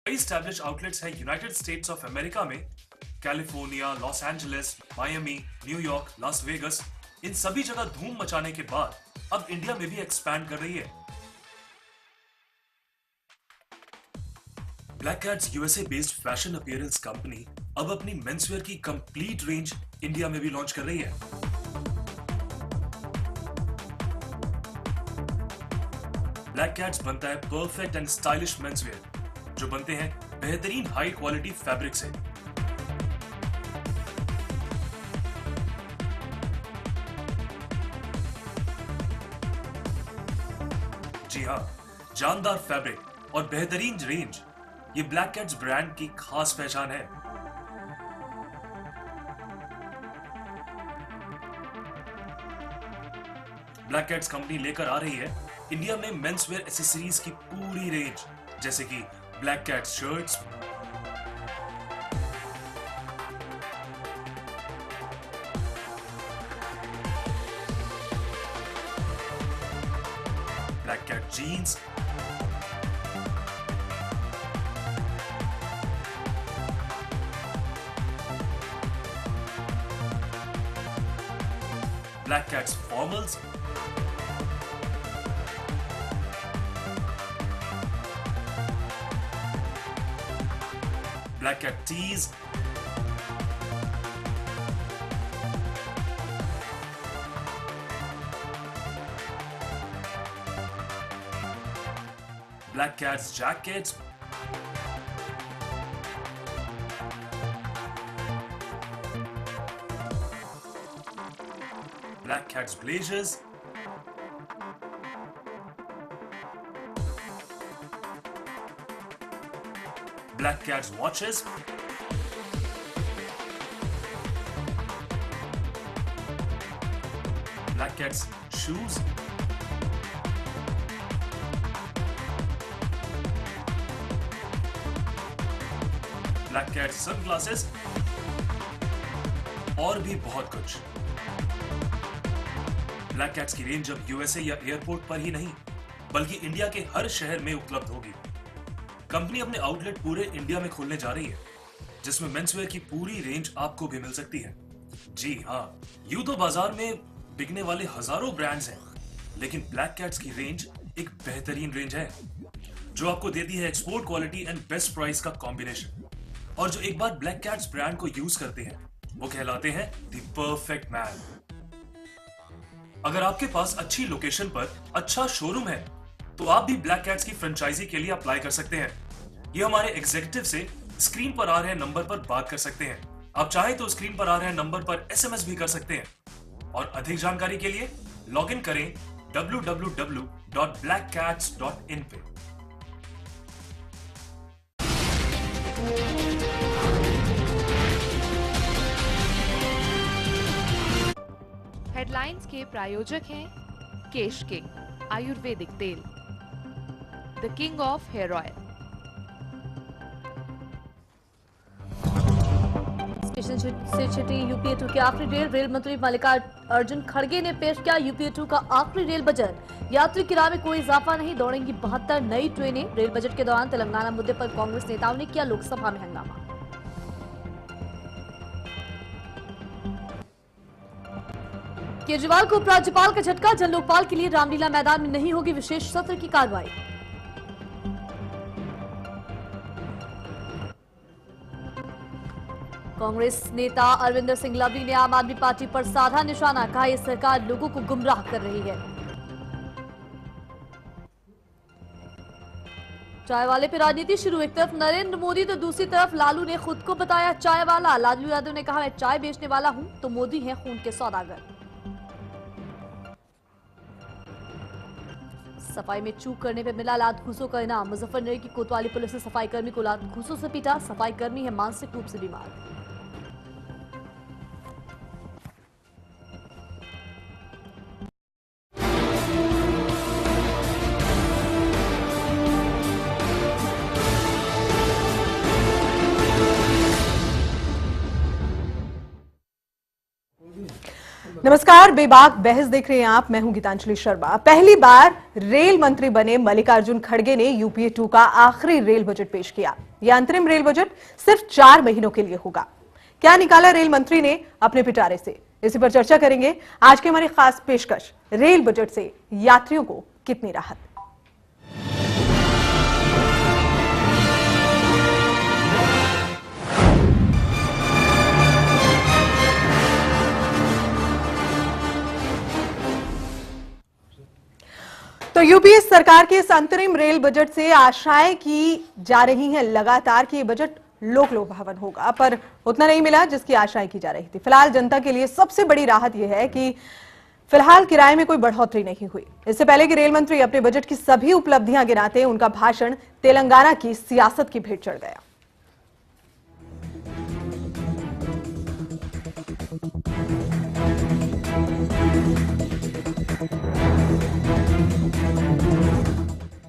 कई establish outlets हैं United states of America में, California, Los Angeles, Miami, New York, Las Vegas, इन सभी जगह धूम मचाने के बाद अब इंडिया में भी एक्सपैंड कर रही है। Black cats USA based fashion appearance company अब अपनी मेंसवेयर की कंप्लीट रेंज इंडिया में भी लॉन्च कर रही है। ब्लैक कैट्स बनता है परफेक्ट एंड स्टाइलिश मेंसवेयर जो बनते हैं बेहतरीन हाई क्वालिटी फैब्रिक से। जी हां, जानदार फैब्रिक और बेहतरीन रेंज, ये ब्लैक कैट्स ब्रांड की खास पहचान है। ब्लैक कैट्स कंपनी लेकर आ रही है इंडिया में मेंसवेयर एक्सेसरीज की पूरी रेंज, जैसे कि Black Cats shirts, Black Cat jeans, Black Cats formals, Black Cat tees, Black Cats jackets, Black Cats blazers, Black Cats watches, Black Cats shoes, Black Cats sunglasses और भी बहुत कुछ। Black Cats की range अब USA या airport पर ही नहीं बल्कि इंडिया के हर शहर में उपलब्ध होगी। कंपनी अपने आउटलेट पूरे इंडिया में खोलने जा रही है जिसमें मेंसवेयर की पूरी रेंज आपको भी मिल सकती है। जी हाँ, यूं तो बाजार में बिकने वाले हजारों ब्रांड्स हैं, लेकिन ब्लैक कैट्स की रेंज एक बेहतरीन रेंज है जो आपको देती है export quality and best price का कॉम्बिनेशन। और जो एक बार ब्लैक कैट्स ब्रांड को यूज करते हैं वो कहलाते हैं द परफेक्ट मैन। अगर आपके पास अच्छी लोकेशन पर अच्छा शोरूम है तो आप भी ब्लैक कैट्स की फ्रेंचाइजी के लिए अप्लाई कर सकते हैं। ये हमारे एग्जीक्यूटिव से स्क्रीन पर आ रहे नंबर पर बात कर सकते हैं। आप चाहे तो स्क्रीन पर आ रहे नंबर पर एसएमएस भी कर सकते हैं। और अधिक जानकारी के लिए लॉग इन करें www.blackcats.in पे। हेडलाइंस के प्रायोजक हैं केश किंग आयुर्वेदिक तेल, the king of hair oil. Station से छुटी यूपीए 2 की आखिरी रेल। रेल मंत्री मल्लिकार्जुन खड़गे ने पेश किया यूपीए 2 का आखिरी रेल बजट। यात्री किराए में कोई इजाफा नहीं, दौड़ेंगी 72 नई ट्रेनें। रेल बजट के दौरान तेलंगाना मुद्दे पर कांग्रेस नेताओं ने किया लोकसभा में हंगामा। केजरीवाल को उपराज्यपाल का झटका, जन लोकपाल के लिए रामलीला मैदान में नहीं होगी विशेष सत्र की कार्रवाई। कांग्रेस नेता अरविंदर सिंह लवली ने आम आदमी पार्टी पर साधा निशाना, कहा यह सरकार लोगों को गुमराह कर रही है। चाय वाले पे राजनीति शुरू, एक तरफ नरेंद्र मोदी तो दूसरी तरफ लालू ने खुद को बताया चाय वाला। लालू यादव ने कहा मैं चाय बेचने वाला हूं तो मोदी हैं खून के सौदागर। सफाई में चूक करने पर मिला लात घूसों का इनाम। मुजफ्फरनगर की कोतवाली पुलिस ने सफाई कर्मी को लात घूसों से पीटा। सफाई कर्मी है मानसिक रूप से बीमार। नमस्कार, बेबाक बहस देख रहे हैं आप। मैं हूं गीतांजलि शर्मा। पहली बार रेल मंत्री बने मल्लिकार्जुन खड़गे ने यूपीए 2 का आखिरी रेल बजट पेश किया। यह अंतरिम रेल बजट सिर्फ 4 महीनों के लिए होगा। क्या निकाला रेल मंत्री ने अपने पिटारे से, इसी पर चर्चा करेंगे। आज की हमारी खास पेशकश, रेल बजट से यात्रियों को कितनी राहत। तो यूपीए सरकार के इस अंतरिम रेल बजट से आशाएं की जा रही हैं लगातार कि ये बजट लोक लुभावन होगा, पर उतना नहीं मिला जिसकी आशाएं की जा रही थी। फिलहाल जनता के लिए सबसे बड़ी राहत यह है कि फिलहाल किराए में कोई बढ़ोतरी नहीं हुई। इससे पहले कि रेल मंत्री अपने बजट की सभी उपलब्धियां गिनाते, उनका भाषण तेलंगाना की सियासत की भेंट चढ़ गया।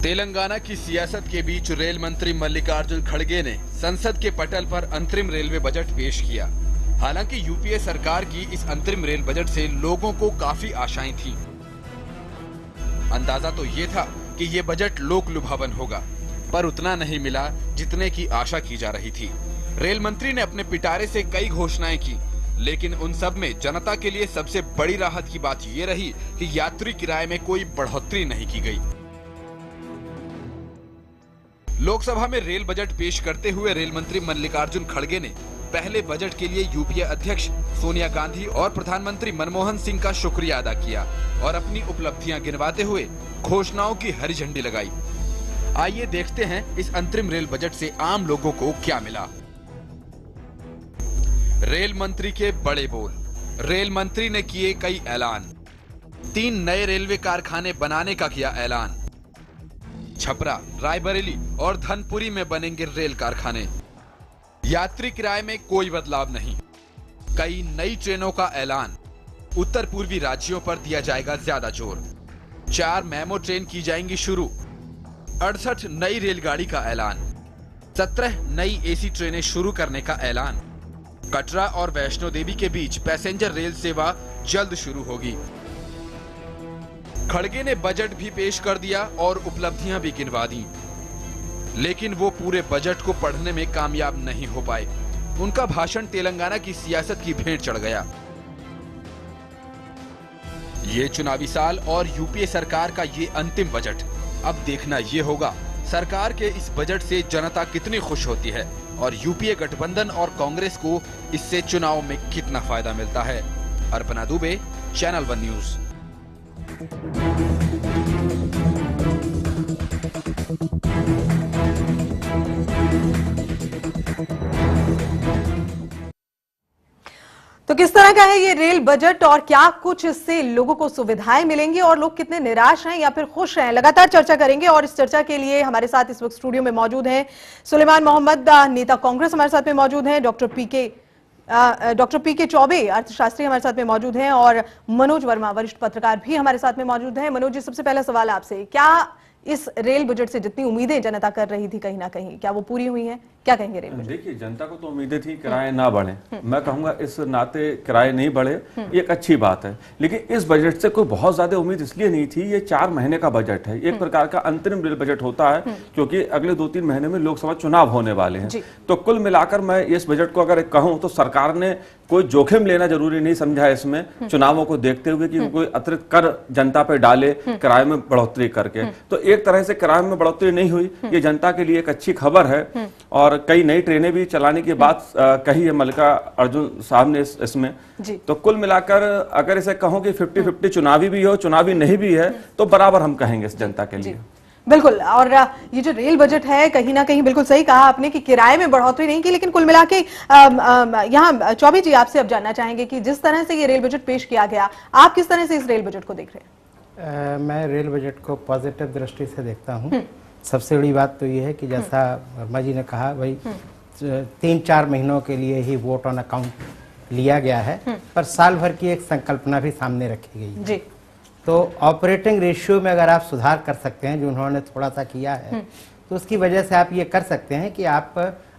तेलंगाना की सियासत के बीच रेल मंत्री मल्लिकार्जुन खड़गे ने संसद के पटल पर अंतरिम रेलवे बजट पेश किया। हालांकि यूपीए सरकार की इस अंतरिम रेल बजट से लोगों को काफी आशाएं थीं। अंदाजा तो ये था कि ये बजट लोक लुभावन होगा, पर उतना नहीं मिला जितने की आशा की जा रही थी। रेल मंत्री ने अपने पिटारे से कई घोषणाएं की, लेकिन उन सब में जनता के लिए सबसे बड़ी राहत की बात ये रही कि यात्री किराए में कोई बढ़ोतरी नहीं की गई। लोकसभा में रेल बजट पेश करते हुए रेल मंत्री मल्लिकार्जुन खड़गे ने पहले बजट के लिए यूपीए अध्यक्ष सोनिया गांधी और प्रधानमंत्री मनमोहन सिंह का शुक्रिया अदा किया और अपनी उपलब्धियां गिनवाते हुए घोषणाओं की हरी झंडी लगाई। आइए देखते हैं इस अंतरिम रेल बजट से आम लोगों को क्या मिला। रेल मंत्री के बड़े बोल। रेल मंत्री ने किए कई ऐलान। 3 नए रेलवे कारखाने बनाने का किया ऐलान। छपरा, रायबरेली और धनपुरी में बनेंगे रेल कारखाने। यात्री किराए में कोई बदलाव नहीं। कई नई ट्रेनों का ऐलान। उत्तर पूर्वी राज्यों पर दिया जाएगा ज्यादा जोर। 4 मेमो ट्रेन की जाएंगी शुरू। 68 नई रेलगाड़ी का ऐलान। 17 नई एसी ट्रेनें शुरू करने का ऐलान। कटरा और वैष्णो देवी के बीच पैसेंजर रेल सेवा जल्द शुरू होगी। खड़गे ने बजट भी पेश कर दिया और उपलब्धियां भी गिनवा दी, लेकिन वो पूरे बजट को पढ़ने में कामयाब नहीं हो पाए। उनका भाषण तेलंगाना की सियासत की भेंट चढ़ गया। ये चुनावी साल और यूपीए सरकार का ये अंतिम बजट। अब देखना ये होगा सरकार के इस बजट से जनता कितनी खुश होती है और यूपीए गठबंधन और कांग्रेस को इससे चुनाव में कितना फायदा मिलता है। Arpana Dubey, channel 1 news. तो किस तरह का है ये रेल बजट और क्या कुछ इससे लोगों को सुविधाएं मिलेंगी और लोग कितने निराश हैं या फिर खुश हैं, लगातार चर्चा करेंगे। और इस चर्चा के लिए हमारे साथ इस वक्त स्टूडियो में मौजूद हैं सुलेमान मोहम्मद, नेता कांग्रेस हमारे साथ में मौजूद हैं, डॉक्टर पी के चौबे अर्थशास्त्री हमारे साथ में मौजूद हैं और मनोज वर्मा वरिष्ठ पत्रकार भी हमारे साथ में मौजूद हैं। मनोज जी, सबसे पहला सवाल आपसे, क्या इस रेल बजट से जितनी उम्मीदें जनता कर रही थी कहीं ना कहीं, क्या वो पूरी हुई हैं? क्या कहेंगे रेल बजट? देखिए, जनता को तो उम्मीदें थी किराए ना बढ़े। मैं कहूंगा इस नाते किराए नहीं बढ़े, ये एक अच्छी बात है। लेकिन इस बजट से कोई बहुत ज्यादा उम्मीद इसलिए नहीं थी। ये 4 महीने का बजट है, एक प्रकार का अंतरिम रेल बजट होता है, क्योंकि अगले 2-3 महीने में लोकसभा चुनाव होने वाले हैं। तो कुल मिलाकर मैं इस बजट को अगर कहूं तो सरकार ने कोई जोखिम लेना जरूरी नहीं समझा इसमें, चुनावों को देखते हुए कि कोई अतिरिक्त कर जनता पे डाले किराए में बढ़ोतरी करके। तो एक तरह से किराए में बढ़ोतरी नहीं हुई, ये जनता के लिए एक अच्छी खबर है। और कई नई ट्रेनें भी चलाने की बात कही है मल्लिकार्जुन साहब ने इसमें। तो कुल मिलाकर अगर इसे कहूं कि 50-50 चुनावी भी हो चुनावी नहीं भी है तो बराबर हम कहेंगे इस जनता के लिए। बिल्कुल। और ये जो रेल बजट है, कहीं ना कहीं बिल्कुल सही कहा आपने कि किराए में बढ़ोतरी नहीं की, लेकिन कुल मिला के यहाँ चौबे जी आपसे अब जानना चाहेंगे कि जिस तरह से ये रेल बजट पेश किया गया, आप किस तरह से इस रेल बजट को देख रहे हैं? मैं रेल बजट को पॉजिटिव दृष्टि से देखता हूँ। सबसे बड़ी बात तो ये है कि जैसा वर्मा जी ने कहा, भाई 3-4 महीनों के लिए ही वोट ऑन अकाउंट लिया गया है, पर साल भर की एक संकल्पना भी सामने रखी गई है। जी। तो ऑपरेटिंग रेशियो में अगर आप सुधार कर सकते हैं, जो उन्होंने थोड़ा सा किया है, तो उसकी वजह से आप ये कर सकते हैं कि आप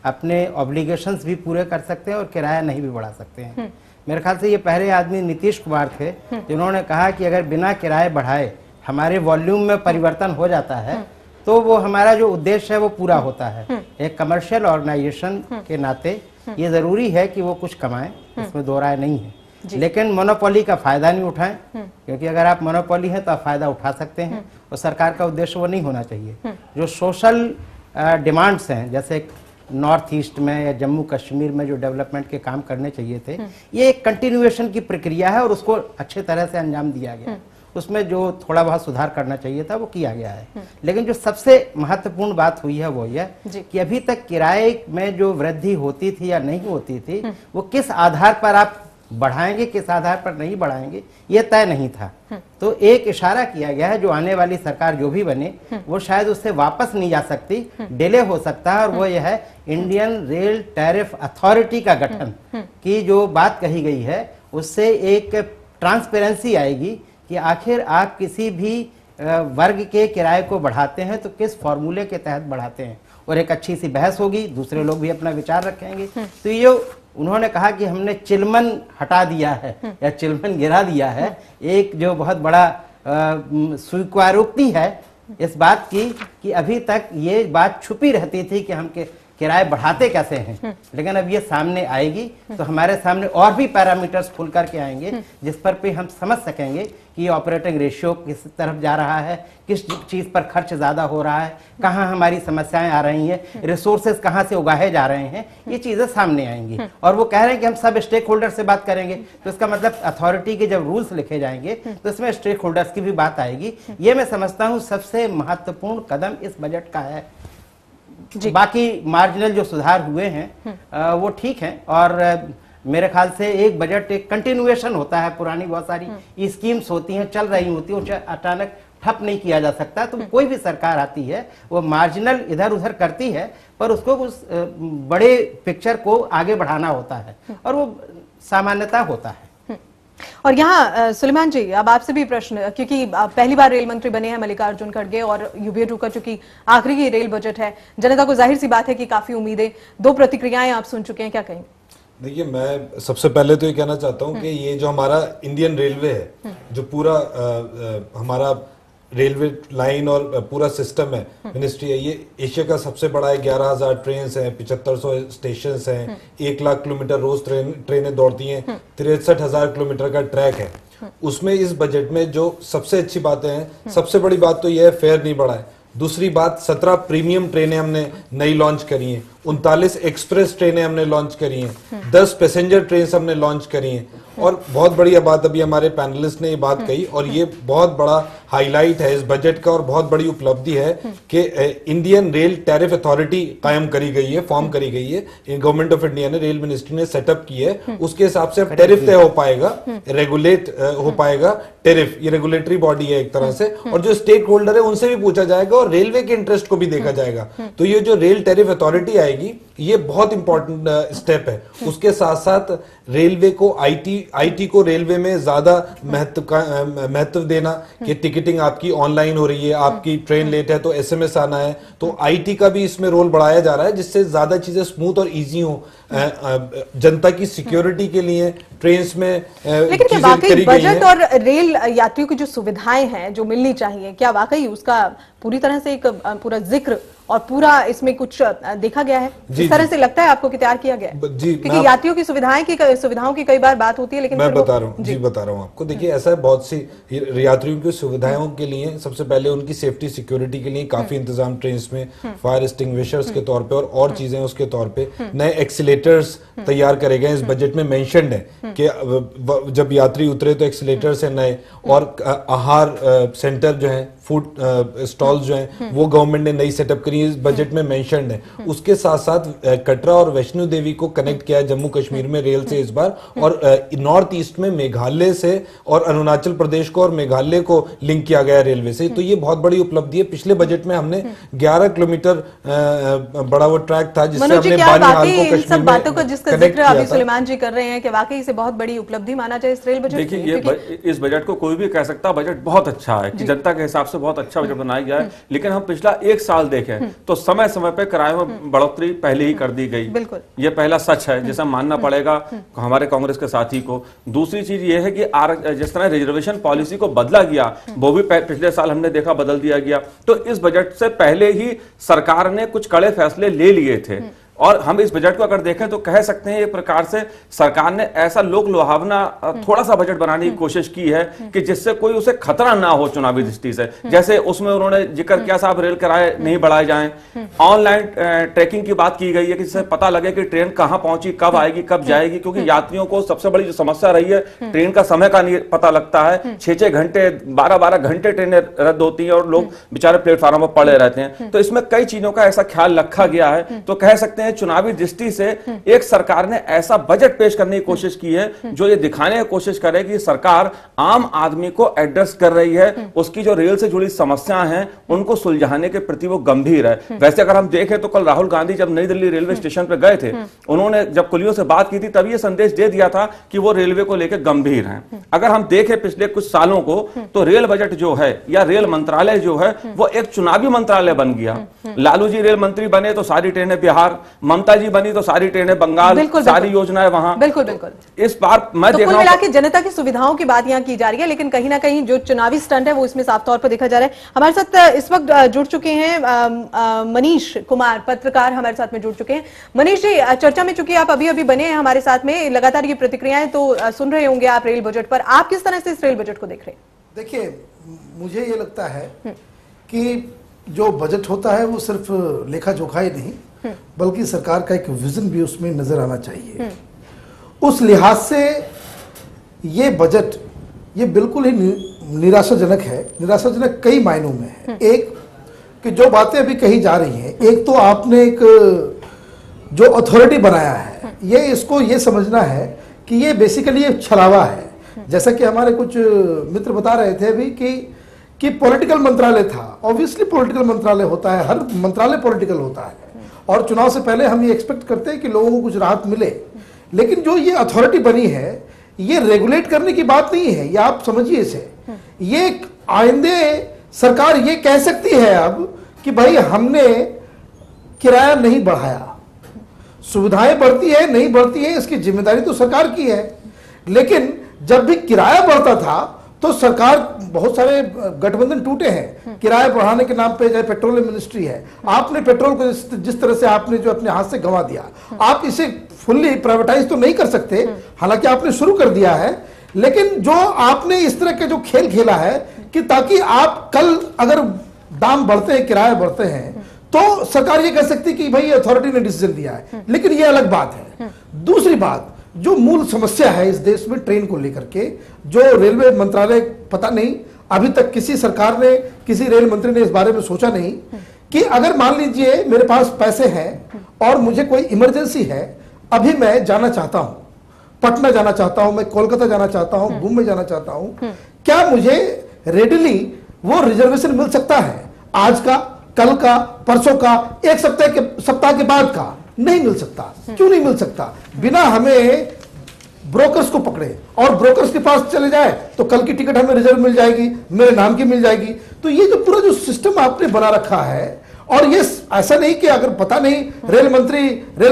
अपने ऑब्लिगेशंस भी पूरे कर सकते हैं और किराया नहीं भी बढ़ा सकते हैं। मेरे ख्याल से ये पहले आदमी नीतीश कुमार थे जिन्होंने कहा कि अगर बिना किराए बढ़ाए हमारे वॉल्यूम में परिवर्तन हो जाता है तो वो हमारा जो उद्देश्य है वो पूरा होता है। एक कमर्शियल ऑर्गेनाइजेशन के नाते ये जरूरी है कि वो कुछ कमाएं, इसमें दो राय नहीं है, लेकिन मोनोपोली का फायदा नहीं उठाएं, क्योंकि अगर आप मोनोपोली हैं तो आप फायदा उठा सकते हैं और सरकार का उद्देश्य वो नहीं होना चाहिए। जो सोशल डिमांड्स हैं, जैसे नॉर्थ ईस्ट में या जम्मू कश्मीर में जो डेवलपमेंट के काम करने चाहिए थे, ये एक कंटिन्यूएशन की प्रक्रिया है और उसको अच्छे तरह से अंजाम दिया गया। उसमें जो थोड़ा बहुत सुधार करना चाहिए था वो किया गया है। लेकिन जो सबसे महत्वपूर्ण बात हुई है वो यह कि अभी तक किराए में जो वृद्धि होती थी या नहीं होती थी, वो किस आधार पर आप बढ़ाएंगे, किस आधार पर नहीं बढ़ाएंगे, ये तय नहीं था। तो एक इशारा किया गया है, जो आने वाली सरकार जो भी बने वो शायद उससे वापस नहीं जा सकती, डिले हो सकता है, और वो यह है इंडियन रेल टैरिफ अथॉरिटी का गठन की जो बात कही गई है, उससे एक ट्रांसपेरेंसी आएगी कि आखिर आप किसी भी वर्ग के किराए को बढ़ाते हैं तो किस फॉर्मूले के तहत बढ़ाते हैं, और एक अच्छी सी बहस होगी, दूसरे लोग भी अपना विचार रखेंगे। तो ये उन्होंने कहा कि हमने चिलमन हटा दिया है या चिलमन गिरा दिया है, एक जो बहुत बड़ा स्वीकारोक्ति है इस बात की कि अभी तक ये बात छुपी रहती थी कि हम किराए बढ़ाते कैसे हैं, लेकिन अब ये सामने आएगी तो हमारे सामने और भी पैरामीटर्स खुल करके आएंगे जिस पर भी हम समझ सकेंगे कि ऑपरेटिंग रेशियो किस तरफ जा रहा है, किस चीज पर खर्च ज्यादा हो रहा है, कहाँ हमारी समस्याएं आ रही हैं, रिसोर्सेज कहाँ से उगाए जा रहे हैं, ये चीजें सामने आएंगी। और वो कह रहे हैं कि हम सब स्टेक होल्डर से बात करेंगे, तो इसका मतलब अथॉरिटी के जब रूल्स लिखे जाएंगे तो इसमें स्टेक होल्डर्स की भी बात आएगी। ये मैं समझता हूँ सबसे महत्वपूर्ण कदम इस बजट का है। बाकी मार्जिनल जो सुधार हुए हैं वो ठीक हैं, और मेरे ख्याल से एक बजट एक कंटिन्यूएशन होता है, पुरानी बहुत सारी स्कीम्स होती हैं, चल रही होती हैं, उसे अचानक ठप नहीं किया जा सकता। तो कोई भी सरकार आती है वो मार्जिनल इधर उधर करती है, पर उसको उस बड़े पिक्चर को आगे बढ़ाना होता है, और वो सामान्यता होता है। और यहाँ सुलेमान जी, अब आपसे भी प्रश्न, क्योंकि पहली बार रेल मंत्री बने हैं मल्लिकार्जुन खड़गे, और यूपीए 2 का चूंकि आखिरी रेल बजट है, जनता को जाहिर सी बात है कि काफी उम्मीदें, दो प्रतिक्रियाएं आप सुन चुके हैं, क्या कहेंगे? देखिए, मैं सबसे पहले तो ये कहना चाहता हूँ कि ये जो हमारा इंडियन रेलवे है, जो पूरा हमारा रेलवे लाइन और पूरा सिस्टम है, मिनिस्ट्री है, ये एशिया का सबसे बड़ा है। 11,000 ट्रेन हैं, 7500 स्टेशन हैं, 1 लाख किलोमीटर रोज ट्रेनें दौड़ती हैं, 63,000 किलोमीटर का ट्रैक है। उसमें इस बजट में जो सबसे अच्छी बातें हैं, सबसे बड़ी बात तो यह है फेयर नहीं बढ़ा है। दूसरी बात, 17 प्रीमियम ट्रेनें हमने नई लॉन्च करी हैं, 39 एक्सप्रेस ट्रेनें हमने लॉन्च करी हैं, 10 पैसेंजर ट्रेन हमने लॉन्च करी हैं। और बहुत बढ़िया बात अभी हमारे पैनलिस्ट ने ये बात कही, और ये बहुत बड़ा हाईलाइट है इस बजट का और बहुत बड़ी उपलब्धि है कि इंडियन रेल टैरिफ अथॉरिटी कायम करी गई है, फॉर्म करी गई है, गवर्नमेंट ऑफ इंडिया ने, रेल मिनिस्ट्री ने सेटअप की है। उसके हिसाब से टैरिफ तय हो पाएगा, रेगुलेट हो पाएगा टैरिफ, ये रेगुलेटरी बॉडी है एक तरह से, और जो स्टेक होल्डर है उनसे भी पूछा जाएगा और रेलवे के इंटरेस्ट को भी देखा जाएगा। तो ये जो रेल टैरिफ अथॉरिटी आएगी, ये बहुत इंपॉर्टेंट स्टेप है। उसके साथ साथ रेलवे को आईटी को रेलवे में ज्यादा महत्व देना, कि टिकटिंग आपकी ऑनलाइन हो रही है, आपकी ट्रेन लेट है तो एसएमएस आना है, तो आईटी का भी इसमें रोल बढ़ाया जा रहा है, जिससे ज्यादा चीजें स्मूथ और इजी हो जनता की सिक्योरिटी के लिए ट्रेन में। लेकिन क्या वाकई बजट और रेल यात्रियों की जो सुविधाएं हैं जो मिलनी चाहिए, क्या वाकई उसका पूरी तरह से एक पूरा जिक्र और पूरा इसमें कुछ देखा गया है? इस तरह से लगता है आपको कि तैयार किया गया है? क्योंकि यात्रियों की सुविधाओं की कई बार बात होती है, लेकिन मैं बता रहा हूँ आपको। देखिए, ऐसा है, बहुत सी यात्रियों की सुविधाओं के लिए सबसे पहले उनकी सेफ्टी सिक्योरिटी के लिए काफी इंतजाम ट्रेन में, फायर एक्सटिंग्विशर्स के तौर पे और चीजें उसके तौर पे, नए एक्सीलेटर्स तैयार करे गए। इस बजट में मेंशन्ड है कि जब यात्री उतरे तो एक्सीलेटर्स है नए, और आहार सेंटर जो है, फूड स्टॉल्स जो हैं, वो गवर्नमेंट ने नई सेटअप करी, इस बजट में मेंशन्ड है। उसके साथ साथ कटरा और वैष्णो देवी को कनेक्ट किया जम्मू कश्मीर में रेल से इस बार, और नॉर्थ ईस्ट में मेघालय से और अरुणाचल प्रदेश को और मेघालय को लिंक किया गया रेलवे से। तो ये बहुत बड़ी उपलब्धि है। पिछले बजट में हमने 11 किलोमीटर बड़ा वो ट्रैक था जिससे हमने बानीहाल को कश्मीर में बातों का जिसका जिक्र अभी सुलेमान जी कर रहे हैं कि वाकई इसे बहुत बड़ी उपलब्धि माना जाए इस रेल बजट। देखिए, इस बजट को कोई भी कह सकता, बजट बहुत अच्छा है कि जनता के हिसाब से बहुत अच्छा बजट बनाया गया है, लेकिन हम पिछला एक साल देखें तो समय समय पे किराए में बढ़ोतरी पहले ही कर दी गई। बिल्कुल, ये पहला सच है जिसे मानना पड़ेगा हमारे कांग्रेस के साथी को। दूसरी चीज ये है कि जिस तरह रिजर्वेशन पॉलिसी को बदला गया, वो भी पिछले साल हमने देखा बदल दिया गया। तो इस बजट से पहले ही सरकार ने कुछ कड़े फैसले ले लिए थे, और हम इस बजट को अगर देखें तो कह सकते हैं एक प्रकार से सरकार ने ऐसा लोक लुभावना थोड़ा सा बजट बनाने की कोशिश की है कि जिससे कोई उसे खतरा ना हो चुनावी दृष्टि से। जैसे उसमें उन्होंने जिक्र किया साहब रेल किराए नहीं बढ़ाए जाएं, ऑनलाइन ट्रैकिंग की बात की गई है कि जिससे पता लगे कि ट्रेन कहां पहुंची, कब आएगी, कब जाएगी, क्योंकि यात्रियों को सबसे बड़ी जो समस्या रही है ट्रेन का समय का नहीं पता लगता है। 6-6 घंटे 12-12 घंटे ट्रेनें रद्द होती हैं और लोग बेचारे प्लेटफॉर्म पर पड़े रहते हैं। तो इसमें कई चीजों का ऐसा ख्याल रखा गया है। तो कह सकते हैं चुनावी दृष्टि से एक सरकार ने ऐसा बजट पेश करने की कोशिश की है जो ये दिखाने की कोशिश करे कि सरकार आम आदमी को एड्रेस कर रही है, उसकी जो रेल से जुड़ी समस्याएं हैं उनको सुलझाने के प्रति वो गंभीर है। वैसे अगर हम देखें तो कल राहुल गांधी जब नई दिल्ली रेलवे स्टेशन पर गए थे, उन्होंने जब कुलियों से बात की थी तब ये संदेश दे दिया था कि वो रेलवे को लेकर गंभीर हैं। अगर हम देखें पिछले कुछ सालों को तो रेल बजट जो है या रेल मंत्रालय जो है वो एक चुनावी मंत्रालय बन गया। लालू जी रेल मंत्री बने तो सारी ट्रेनें बिहार, ममता जी बनी तो सारी ट्रेनें बंगाल, सारी योजनाएं वहां। बिल्कुल बिल्कुल। इस बार मैं तो कुल मिला के जनता की सुविधाओं की बात यहाँ की जा रही है, लेकिन कहीं ना कहीं जो चुनावी स्टंट है वो इसमें साफ तौर पर देखा जा रहा है। हमारे साथ इस वक्त जुड़ चुके हैं मनीष कुमार, पत्रकार हमारे साथ में जुड़ चुके हैं। मनीष जी, चर्चा में चूंकि आप अभी अभी बने हैं हमारे साथ में, लगातार ये प्रतिक्रियाएं तो सुन रहे होंगे आप रेल बजट पर, आप किस तरह से इस रेल बजट को देख रहे हैं? देखिए, मुझे ये लगता है कि जो बजट होता है वो सिर्फ लेखा जोखा ही नहीं बल्कि सरकार का एक विजन भी उसमें नजर आना चाहिए। उस लिहाज से ये बजट ये बिल्कुल ही निराशाजनक है। निराशाजनक कई मायनों में है। एक कि जो बातें अभी कही जा रही हैं, एक तो आपने एक जो अथॉरिटी बनाया है ये इसको ये समझना है कि ये बेसिकली एक छलावा है। जैसा कि हमारे कुछ मित्र बता रहे थे अभी कि पॉलिटिकल मंत्रालय था। ऑब्वियसली पॉलिटिकल मंत्रालय होता है, हर मंत्रालय पॉलिटिकल होता है और चुनाव से पहले हम ये एक्सपेक्ट करते हैं कि लोगों को कुछ राहत मिले। लेकिन जो ये अथॉरिटी बनी है ये रेगुलेट करने की बात नहीं है, ये आप समझिए इसे। ये आइंदे सरकार ये कह सकती है अब कि भाई हमने किराया नहीं बढ़ाया, सुविधाएं बढ़ती है नहीं बढ़ती है इसकी जिम्मेदारी तो सरकार की है। लेकिन जब भी किराया बढ़ता था तो सरकार, बहुत सारे गठबंधन टूटे हैं किराया बढ़ाने के नाम पे, चाहे पेट्रोलियम मिनिस्ट्री है, आपने पेट्रोल को जिस तरह से आपने जो अपने हाथ से गंवा दिया, आप इसे फुल्ली प्राइवेटाइज तो नहीं कर सकते, हालांकि आपने शुरू कर दिया है। लेकिन जो आपने इस तरह के जो खेल खेला है कि ताकि आप कल अगर दाम बढ़ते हैं, किराए बढ़ते हैं, तो सरकार ये कह सकती कि भाई अथॉरिटी ने डिसीजन दिया है, लेकिन ये अलग बात है। दूसरी बात, जो मूल समस्या है इस देश में ट्रेन को लेकर के, जो रेलवे मंत्रालय, पता नहीं अभी तक किसी सरकार ने, किसी रेल मंत्री ने इस बारे में सोचा नहीं कि अगर मान लीजिए मेरे पास पैसे हैं और मुझे कोई इमरजेंसी है, अभी मैं जाना चाहता हूं, पटना जाना चाहता हूं, मैं कोलकाता जाना चाहता हूं, मुंबई जाना चाहता हूं, क्या मुझे रेडिली वो रिजर्वेशन मिल सकता है? आज का, कल का, परसों का, एक सप्ताह के बाद का? नहीं मिल सकता। क्यों नहीं मिल सकता? बिना हमें ब्रोकर्स को पकड़े और ब्रोकर्स के पास चले जाए तो कल की टिकट हमें रिजर्व मिल जाएगी, मेरे नाम की मिल जाएगी। तो ये जो पूरा जो सिस्टम आपने बना रखा है, और ये ऐसा नहीं कि अगर पता नहीं रेल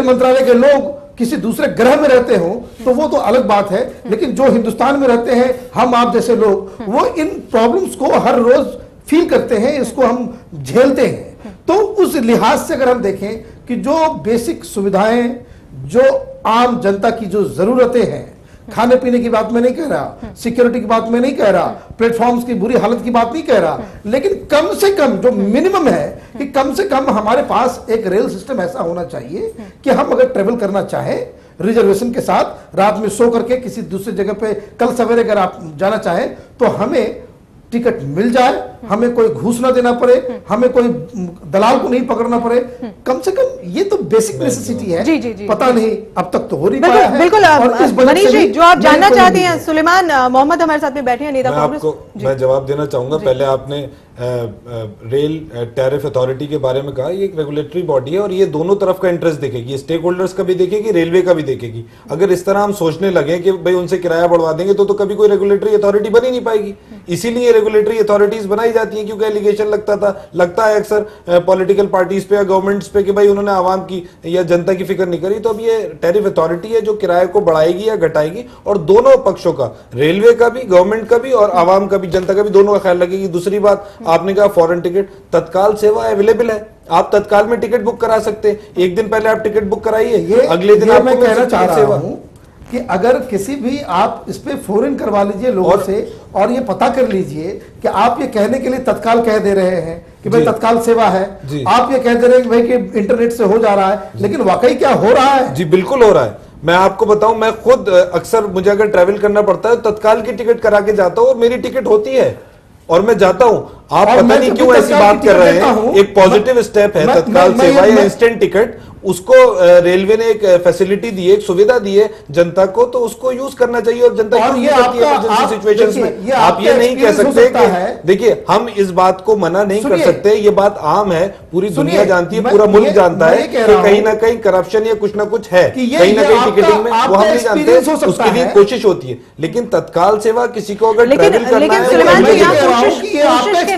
मंत्रालय के लोग किसी दूसरे ग्रह में रहते हो तो वो तो अलग बात है, लेकिन जो हिंदुस्तान में रहते हैं, हम आप जैसे लोग, वो इन प्रॉब्लम्स को हर रोज फील करते हैं, इसको हम झेलते हैं। तो उस लिहाज से अगर हम देखें कि जो बेसिक सुविधाएं, जो आम जनता की जो जरूरतें हैं, खाने पीने की बात मैं नहीं कह रहा, सिक्योरिटी की बात मैं नहीं कह रहा, प्लेटफॉर्म्स की बुरी हालत की बात नहीं कह रहा, लेकिन कम से कम जो मिनिमम है कि कम से कम हमारे पास एक रेल सिस्टम ऐसा होना चाहिए कि हम अगर ट्रेवल करना चाहें रिजर्वेशन के साथ, रात में सो करके किसी दूसरी जगह पे कल सवेरे अगर आप जाना चाहें तो हमें टिकट मिल जाए, हमें कोई घूस ना देना पड़े, हमें कोई दलाल को नहीं पकड़ना पड़े। कम से कम ये तो बेसिक नेसेसिटी है। जी, पता नहीं अब तक तो हो नहीं पाया है। बिल्कुल मनीष जी, जो आप जानना चाहते हैं, सुलेमान मोहम्मद हमारे साथ में बैठे हैं, नेता कांग्रेस। मैं जवाब देना चाहूंगा। पहले आपने रेल टैरिफ अथॉरिटी के बारे में कहा, ये एक रेगुलेटरी बॉडी है और ये दोनों तरफ का इंटरेस्ट देखेगी, स्टेक होल्डर्स का भी देखेगी, रेलवे का भी देखेगी। अगर इस तरह हम सोचने लगे कि भाई उनसे किराया बढ़वा देंगे तो कभी कोई रेगुलेटरी अथॉरिटी बन ही नहीं पाएगी। इसीलिए रेगुलेटरी अथॉरिटीज बनाई बनाई जाती हैं क्योंकि एलिगेशन लगता है अक्सर पॉलिटिकल पार्टीज पे या गवर्नमेंट्स पे कि भाई उन्होंने आवाम की या जनता की फिक्र नहीं करी। तो अब ये टैरिफ अथॉरिटी है जो किराए को बढ़ाएगी या घटाएगी, और दोनों पक्षों का, रेलवे का भी, गवर्नमेंट का भी और आवाम का भी, जनता का भी, दोनों का ख्याल रखेगी। दूसरी बात, आपने कहा फॉरेन टिकट, तत्काल सेवा अवेलेबल है, आप तत्काल में टिकट बुक करा सकते हैं। एक दिन पहले आप टिकट बुक कराइए, अगले दिन आपको मैं कहना चाह रहा हूं कि अगर किसी भी आप इस पे फोन करवा लीजिए लोगों से और ये पता कर लीजिए कि आप ये कहने के लिए तत्काल कह दे रहे हैं कि भाई तत्काल सेवा है, आप ये कह दे रहे हैं कि भाई कि इंटरनेट से हो जा रहा है, लेकिन वाकई क्या हो रहा है? जी बिल्कुल हो रहा है। मैं आपको बताऊं, मैं खुद अक्सर मुझे अगर ट्रैवल करना पड़ता है तत्काल की टिकट करा के जाता हूं और मेरी टिकट होती है और मैं जाता हूं। आप पता नहीं क्यों ऐसी बात कर रहे हैं। एक पॉजिटिव स्टेप है तत्काल सेवा या इंस्टेंट टिकट, उसको रेलवे ने एक फैसिलिटी दी है, एक सुविधा दी है जनता को, तो उसको यूज करना चाहिए। और जनता क्यों यूज करती है इमरजेंसी सिचुएशंस में? आप ये नहीं कह सकते कि देखिए हम इस बात को मना नहीं कर सकते, ये बात आम है, पूरी दुनिया जानती है, पूरा मुल्क जानता है कि कहीं ना कहीं करप्शन या कुछ ना कुछ है, कहीं ना कहीं टिकटिंग में, वो हम नहीं जानते, उसके लिए कोशिश होती है। लेकिन तत्काल सेवा किसी को अगर ट्रैवल करना है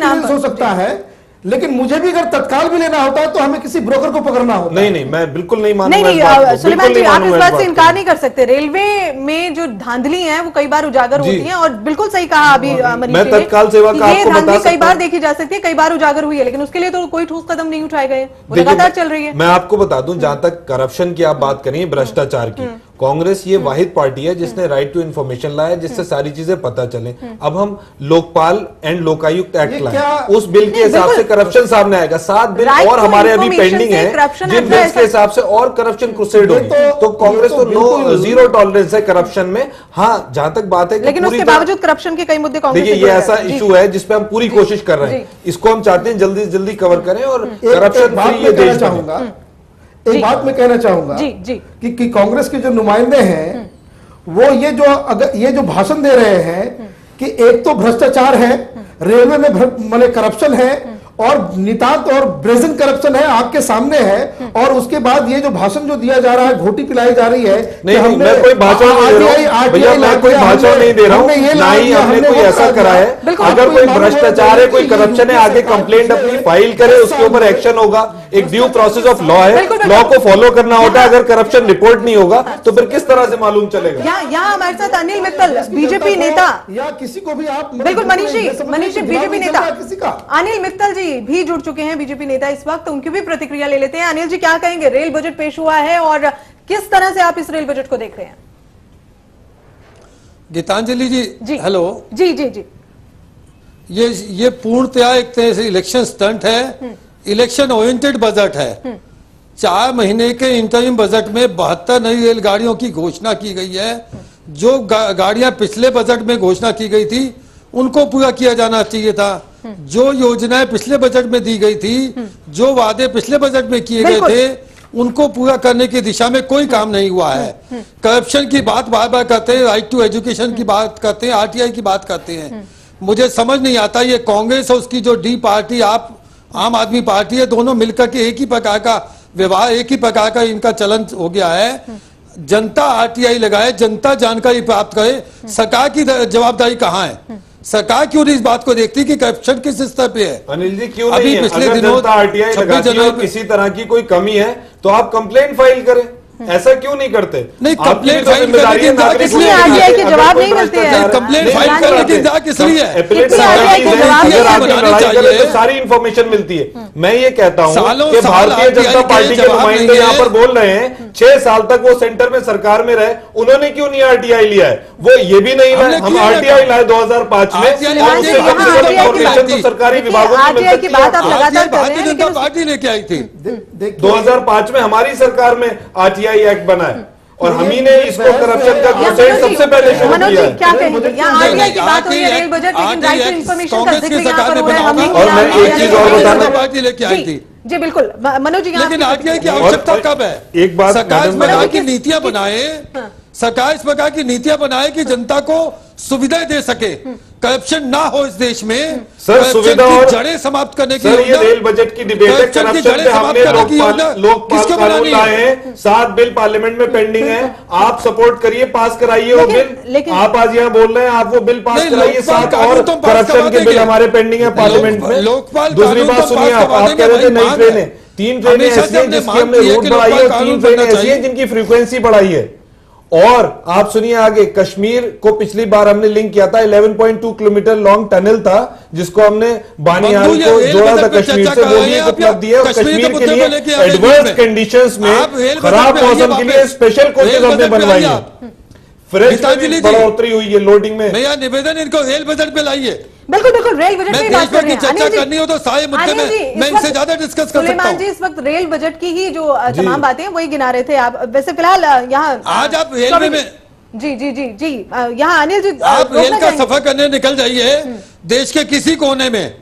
हो सकता है, लेकिन मुझे भी अगर तत्काल भी लेना होता है तो हमें किसी ब्रोकर को पकड़ना होता है। नहीं, मैं बिल्कुल नहीं मानूंगा। नहीं, सुलेमान जी आप इस बात से इनकार नहीं कर सकते। रेलवे में जो धांधली है वो कई बार उजागर होती है, और बिल्कुल सही कहा अभी मनीष मैं तत्काल सेवा का आपको बता सकता हूं, कई बार देखी जा सकती है, कई बार उजागर हुई है, लेकिन उसके लिए तो कोई ठोस कदम नहीं उठाए गए, वो लगातार चल रही है। मैं आपको बता दूं, जहां तक करप्शन की आप बात करें, भ्रष्टाचार की, कांग्रेस ये वाहिद पार्टी है जिसने राइट टू इन्फॉर्मेशन लाया, जिससे सारी चीजें पता चले। अब हम लोकपाल एंड लोकायुक्त एक्ट लाए, उस बिल के हिसाब से करप्शन सामने आएगा। 7 बिल और हमारे अभी पेंडिंग है, जिन बिल्स के हिसाब से और करप्शन क्रूसेड होगी। तो कांग्रेस तो जीरो टॉलरेंस है करप्शन में। हाँ, जहां तक बात है, लेकिन उसके बावजूद करप्शन के कई मुद्दे कांग्रेस, देखिए ये ऐसा इशू है जिसपे हम पूरी कोशिश कर रहे हैं, इसको हम चाहते हैं जल्दी से जल्दी कवर करें और करप्शन फ्री ये देश चाहूंगा। एक बात मैं कहना चाहूंगा कि कांग्रेस के जो नुमाइंदे हैं वो ये जो भाषण दे रहे हैं कि एक तो भ्रष्टाचार है, रेलवे में मतलब करप्शन है, और नितांत और ब्रेजन करप्शन है, आग के सामने है, और उसके बाद ये जो भाषण जो दिया जा रहा है, घोटी पिलाई जा रही है। नहीं, मैं कोई भाषण नहीं दे रहा हूं भैया, मैं कोई भाषण नहीं दे रहा हूं, ना ही हमने कोई ऐसा करा है। अगर कोई भ्रष्टाचार है, कोई करप्शन है, आगे कंप्लेंट अपनी फाइल करे, उसके ऊपर एक्शन होगा। एक ड्यू प्रोसेस ऑफ लॉ है, लॉ को फॉलो करना होता है। अगर करप्शन रिपोर्ट नहीं होगा तो फिर किस तरह से मालूम चलेगा? यहाँ हमारे साथ अनिल मित्तल, बीजेपी नेता, या किसी को भी आप बिल्कुल मनीष जी बीजेपी नेता अनिल मित्तल जी भी जुड़ चुके हैं, बीजेपी नेता इस वक्त, उनकी भी प्रतिक्रिया ले लेते हैं। अनिल जी क्या कहेंगे? रेल बजट पेश हुआ है और किस तरह से आप इस रेल बजट को देख रहे हैं? गीतांजलि जी हेलो जी ये पूर्णतया एक तरह से इलेक्शन स्टंट है, इलेक्शन ओरिएंटेड बजट है। 4 महीने के इंटरिम बजट में 72 नई रेलगाड़ियों की घोषणा की गई है। जो गाड़ियां पिछले बजट में घोषणा की गई थी उनको पूरा किया जाना चाहिए था। जो योजनाएं पिछले बजट में दी गई थी, जो वादे पिछले बजट में किए गए थे, उनको पूरा करने की दिशा में कोई काम नहीं हुआ है। करप्शन की बात बार बार करते हैं, राइट टू एजुकेशन की बात करते हैं, आरटीआई की बात करते हैं। मुझे समझ नहीं आता, ये कांग्रेस और उसकी जो डी पार्टी, आप आम आदमी पार्टी है, दोनों मिलकर के एक ही प्रकार का व्यवहार, एक ही प्रकार का इनका चलन हो गया है। जनता आरटीआई लगाए, जनता जानकारी प्राप्त करे, सरकार की जवाबदारी कहाँ है? सरकार क्यों नहीं इस बात को देखती कि करप्शन किस स्तर पे है? अनिल जी क्यों नहीं है? पिछले दिनों आरटीआई लगाती है, किसी तरह की कोई कमी है तो आप कंप्लेंट फाइल करें, ऐसा क्यों नहीं करते? नहीं, कंप्लेंट फाइल करने की जवाब नहीं मिलते हैं। कंप्लेंट फाइल करने की जवाब किस लिए है? तो सारी इंफॉर्मेशन मिलती है। मैं ये कहता हूँ कि भारतीय जनता पार्टी के नुमाइंदे यहाँ पर बोल रहे हैं 6 साल तक वो सेंटर में सरकार में रहे, उन्होंने क्यों नहीं आरटीआई लिया है? वो ये भी नहीं लाए, हम आरटीआई लाए 2005 में, तो सरकारी विभागों की बात आप लगातार भारतीय जनता पार्टी लेके आई थी। 2005 में हमारी सरकार में आरटीआई एक्ट बना है और हम ही ने इसको करप्शन का क्रूसेड सबसे पहले शुरू किया है। क्या कहेंगे? यहाँ आरटीआई की बात हो रही है, रेल बजट, लेकिन राइट टू इन्फॉर्मेशन का जिक्र यहाँ पर हो रहा है। और मैं एक चीज और बताना, पार्टी लेके आई थी जी बिल्कुल मनोज जी, लेकिन आरटीआई की आवश्यकता कब है? एक बात, सरकार इस प्रकार की नीतियां बनाए, सरकार इस प्रकार की नीतियां बनाए कि जनता को सुविधाएं दे सके, करप्शन ना हो इस देश में, सर सुविधा और जड़ें समाप्त करने की सर, ये रेल बजट की डिबेट है। करप्शन पे हमने लोकपाल कानून लाए हैं, 7 बिल पार्लियामेंट में पेंडिंग है, आप सपोर्ट करिए, पास कराइए वो बिल। आप आज यहाँ बोल रहे हैं आप वो बिल पास कराइए, 7 और करप्शन के बिल हमारे पेंडिंग है पार्लियामेंट में। दूसरी बात सुनिए, आप कह रहे थे नई ट्रेनें, 3 ट्रेनें ऐसी हैं जिसकी हमने रूट बढ़ाई है, 3 ट्रेनें ऐसी हैं जिनकी फ्रीक्वेंसी बढ़ाई है। और आप सुनिए आगे, कश्मीर को पिछली बार हमने लिंक किया था, 11.2 किलोमीटर लॉन्ग टनल था जिसको हमने बानिहाल को जोड़ा था कश्मीर से, वो भी एक उपलब्धि है। और कश्मीर के लिए एडवर्स कंडीशंस में खराब मौसम के लिए स्पेशल कोचेज हमने बनवाई है, बढ़ोतरी हुई है लोडिंग में। भैया निवेदन इनको रेल बजट पे लाइए। बिल्कुल बिल्कुल, रेल बजट की बात कर रहे हैं। चर्चा करनी हो तो सारे मुद्दे में मैं इनसे ज्यादा डिस्कस कर सकता हूं। जी इस वक्त रेल बजट की ही जो तमाम बातें हैं वही गिना रहे थे आप। वैसे फिलहाल यहाँ आज आप रेलवे में जी जी जी जी यहाँ अनिल जी आप रेल का सफर करने निकल जाइए, देश के किसी कोने में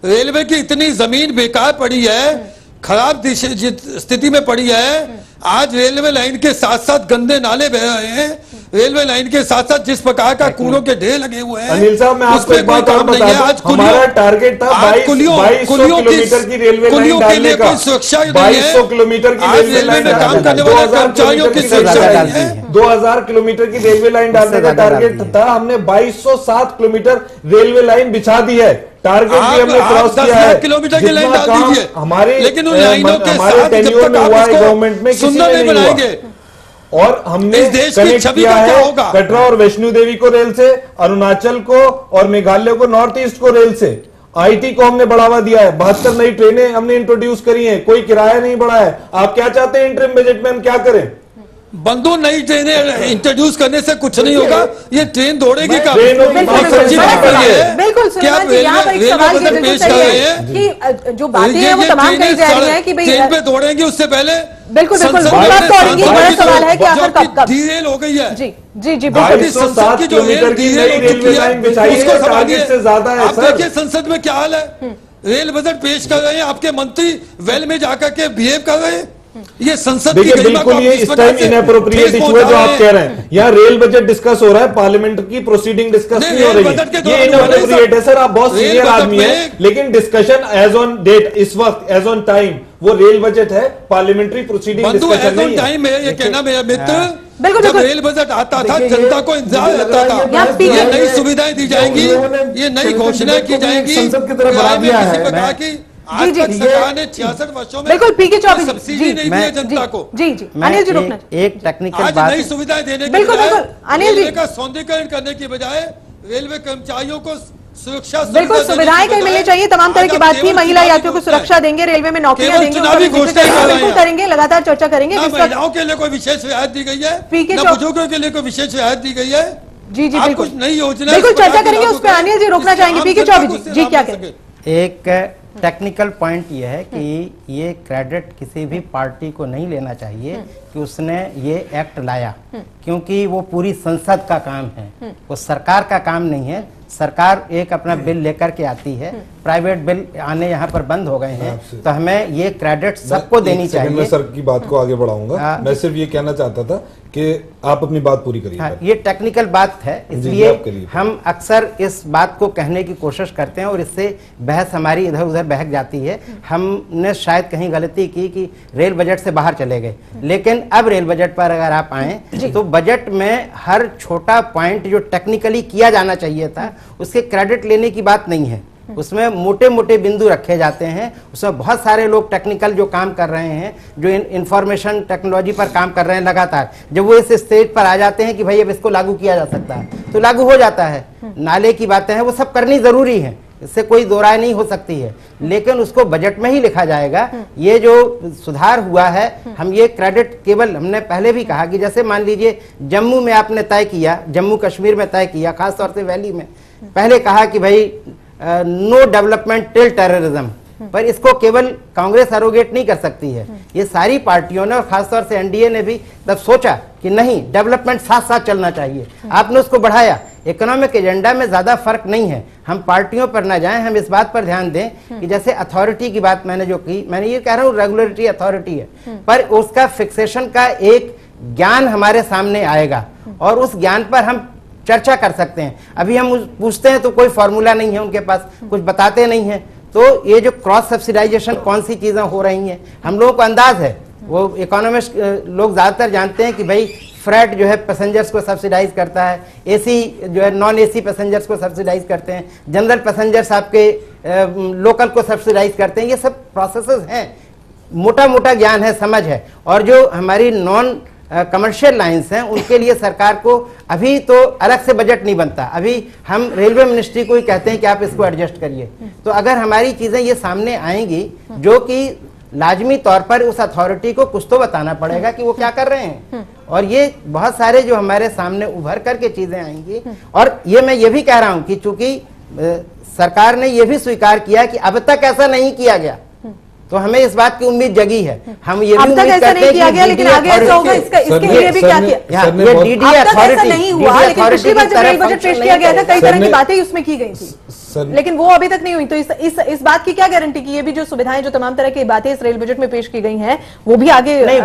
रेलवे की इतनी जमीन बेकार पड़ी है, खराब स्थिति में पड़ी है। आज रेलवे लाइन के साथ साथ गंदे नाले बह रहे हैं, रेलवे लाइन के साथ साथ जिस प्रकार का कूड़ों के ढेर लगे हुए हैं। अनिल साहब मैं आपको एक बात और बता दूं, हमारा टारगेट था 2200 किलोमीटर की रेलवे लाइन डालने का, 2200 किलोमीटर की रेलवे लाइन काम करने वाले कर्मचारियों की सुरक्षा है। 2000 किलोमीटर की रेलवे लाइन डालने का टारगेट था, हमने 2207 किलोमीटर रेलवे लाइन बिछा दी है। टारगेट भी हमने क्रॉस किया है। किलोमीटर की लाइन डाल दीजिए हमारे, लेकिन उन लाइनों के साथ टेन्योर में हुआ है गवर्नमेंट में, किसी ने नहीं बनाएंगे। और हमने कनेक्ट किया है कटरा और वैष्णो देवी को रेल से, अरुणाचल को और मेघालय को, नॉर्थ ईस्ट को रेल से। आईटी को हमने बढ़ावा दिया है, 72 नई ट्रेनें हमने इंट्रोड्यूस करी हैं, कोई किराया नहीं बढ़ा है। आप क्या चाहते हैं इंटरिम बजट में हम क्या करें? बंदो नई ट्रेनें इंट्रोड्यूस करने से कुछ नहीं होगा, ये ट्रेन दौड़ेगी का बिल्कुल। क्या रेलवे पेश कर रहे हैं कि जो बातें हैं वो तमाम कही जा रही हैं कि भाई ट्रेन पे दौड़ेंगे, उससे पहले बिल्कुल बिल्कुल दौड़ेंगी। बड़ा सवाल है कि आखिर कब डीरेल हो गई है। जी जी जी 207 किलोमीटर की नई रेलवे लाइन बिछाई है, टारगेट से ज्यादा है। आप देखिए संसद में क्या हाल है, रेल बजट पेश कर रहे हैं, आपके मंत्री वेल में जाकर के बिहेव कर रहे हैं। ये संसद की बिल्कुल ये इस टाइम इनएप्रोप्रिएट इशू है जो आप कह रहे हैं। यहाँ रेल बजट डिस्कस हो रहा है, पार्लियामेंट की प्रोसीडिंग डिस्कस नहीं हो रही है, ये इनएप्रोप्रिएट है। सर आप बहुत सीनियर आदमी हैं, लेकिन डिस्कशन एज ऑन डेट इस वक्त एज ऑन टाइम वो रेल बजट है, पार्लियामेंट्री प्रोसीडिंग डिस्कशन नहीं है। टाइम है ये कहना मेरा मित्र। बिल्कुल जब रेल बजट आता था जनता को इंतजार रहता था, ये नई सुविधाएं दी जाएंगी, ये नई घोषणाएं की जाएंगी संसद की तरफ बढ़ा दिया है। आज तक सरकार ने 66 वर्षों में बिल्कुल पीके 24 सब्सिडी नहीं दी है जनता को। जी जी अनिल जी रुकना, एक टेक्निकल आज बात, नई सुविधाएं देने के बिल्कुल बजाय बिल्कुल अनिल जी रेलवे का सौंदर्यीकरण करने की बजाय रेलवे कर्मचारियों को सुरक्षा बिल्कुल सुविधाएं कहीं मिलनी चाहिए, तमाम तरह की बात की। महिला यात्रियों को सुरक्षा देंगे, रेलवे में नौकरियां देंगे, बिल्कुल करेंगे, लगातार चर्चा करेंगे। महिलाओं के लिए कोई विशेष रियायत दी गई है, बुजुर्गों के लिए कोई विशेष रियायत दी गई है। जी जी बिल्कुल नई योजना बिल्कुल चर्चा करेंगे उस पर। अनिल जी रोकना चाहेंगे पीके 24 जी क्या कहें? एक टेक्निकल पॉइंट यह है कि ये क्रेडिट किसी भी पार्टी को नहीं लेना चाहिए कि उसने ये एक्ट लाया, क्योंकि वो पूरी संसद का काम है, वो सरकार का काम नहीं है। सरकार एक अपना बिल लेकर के आती है, प्राइवेट बिल आने यहाँ पर बंद हो गए हैं, तो हमें ये क्रेडिट सबको देनी चाहिए। मैं सर की बात को आगे बढ़ाऊंगा, मैं सिर्फ ये कहना चाहता था कि आप अपनी बात पूरी करिए। हाँ, ये टेक्निकल बात है, इसलिए हम अक्सर इस बात को कहने की कोशिश करते हैं और इससे बहस हमारी इधर उधर बहक जाती है। हमने शायद कहीं गलती की कि रेल बजट से बाहर चले गए, लेकिन अब रेल बजट पर अगर आप आए तो बजट में हर छोटा पॉइंट जो टेक्निकली किया जाना चाहिए था उसके क्रेडिट लेने की बात नहीं है। उसमें मोटे मोटे बिंदु रखे जाते हैं, उसमें बहुत सारे लोग टेक्निकल जो काम कर रहे हैं, जो इंफॉर्मेशन टेक्नोलॉजी पर काम कर रहे हैं लगातार, जब वो इस स्टेज पर आ जाते हैं कि भाई अब इसको लागू किया जा सकता है तो लागू हो जाता है। नाले की बातें हैं वो सब करनी जरूरी है, इससे कोई दो राय नहीं हो सकती है, लेकिन उसको बजट में ही लिखा जाएगा। ये जो सुधार हुआ है, हम ये क्रेडिट केवल, हमने पहले भी कहा कि जैसे मान लीजिए जम्मू में आपने तय किया, जम्मू कश्मीर में तय किया, खासतौर से वैली में, पहले कहा कि भाई नो डेवलपमेंट टिल टेररिज्म, पर इसको केवल कांग्रेस एरोगेट नहीं कर सकती है, ये सारी पार्टियों ने और खासतौर से एनडीए ने भी तब सोचा कि नहीं, डेवलपमेंट साथ साथ चलना चाहिए, आपने उसको बढ़ाया। इकोनॉमिक एजेंडा में ज्यादा फर्क नहीं है, हम पार्टियों पर ना जाएं, हम इस बात पर ध्यान दें कि जैसे अथॉरिटी की बात मैंने जो की, मैंने ये कह रहा हूँ रेगुलेटरी अथॉरिटी है, पर उसका फिक्सेशन का एक ज्ञान हमारे सामने आएगा और उस ज्ञान पर हम चर्चा कर सकते हैं। अभी हम पूछते हैं तो कोई फॉर्मूला नहीं है उनके पास, कुछ बताते नहीं है। तो ये जो क्रॉस सब्सिडाइजेशन कौन सी चीजें हो रही हैं, हम लोगों को अंदाज है, वो इकोनॉमिस्ट लोग ज्यादातर जानते हैं कि भाई फ्रेट जो है पैसेंजर्स को सब्सिडाइज करता है, एसी जो है नॉन एसी पैसेंजर्स को सब्सिडाइज करते हैं, जनरल पैसेंजर्स आपके लोकल को सब्सिडाइज करते हैं। ये सब प्रोसेसेस हैं, मोटा मोटा ज्ञान है, समझ है। और जो हमारी नॉन कमर्शियल लाइंस हैं उनके लिए सरकार को अभी तो अलग से बजट नहीं बनता। अभी हम रेलवे मिनिस्ट्री को ही कहते हैं कि आप इसको एडजस्ट करिए। तो अगर हमारी चीजें ये सामने आएंगी, जो कि लाजमी तौर पर उस अथॉरिटी को कुछ तो बताना पड़ेगा कि वो क्या कर रहे हैं। और ये बहुत सारे जो हमारे सामने उभर करके चीजें आएंगी। और ये मैं ये भी कह रहा हूं कि चूंकि सरकार ने ये भी स्वीकार किया कि अब तक ऐसा नहीं किया गया, तो हमें इस बात की उम्मीद जगी है। हम ये भी उम्मीद करते हैं कि लेकिन आगे ऐसा होगा, इसके लिए भी क्या किया? ये डीडी अथॉरिटी नहीं हुआ, लेकिन पिछली बार जब रेल बजट पेश किया गया था कई तरह की बातें उसमें की गई थी, लेकिन वो अभी तक नहीं हुई। तो इस बात की क्या गारंटी की ये भी जो सुविधाएं, जो तमाम तरह की बातें इस रेल बजट में पेश की गई हैं, वो भी आगे नहीं?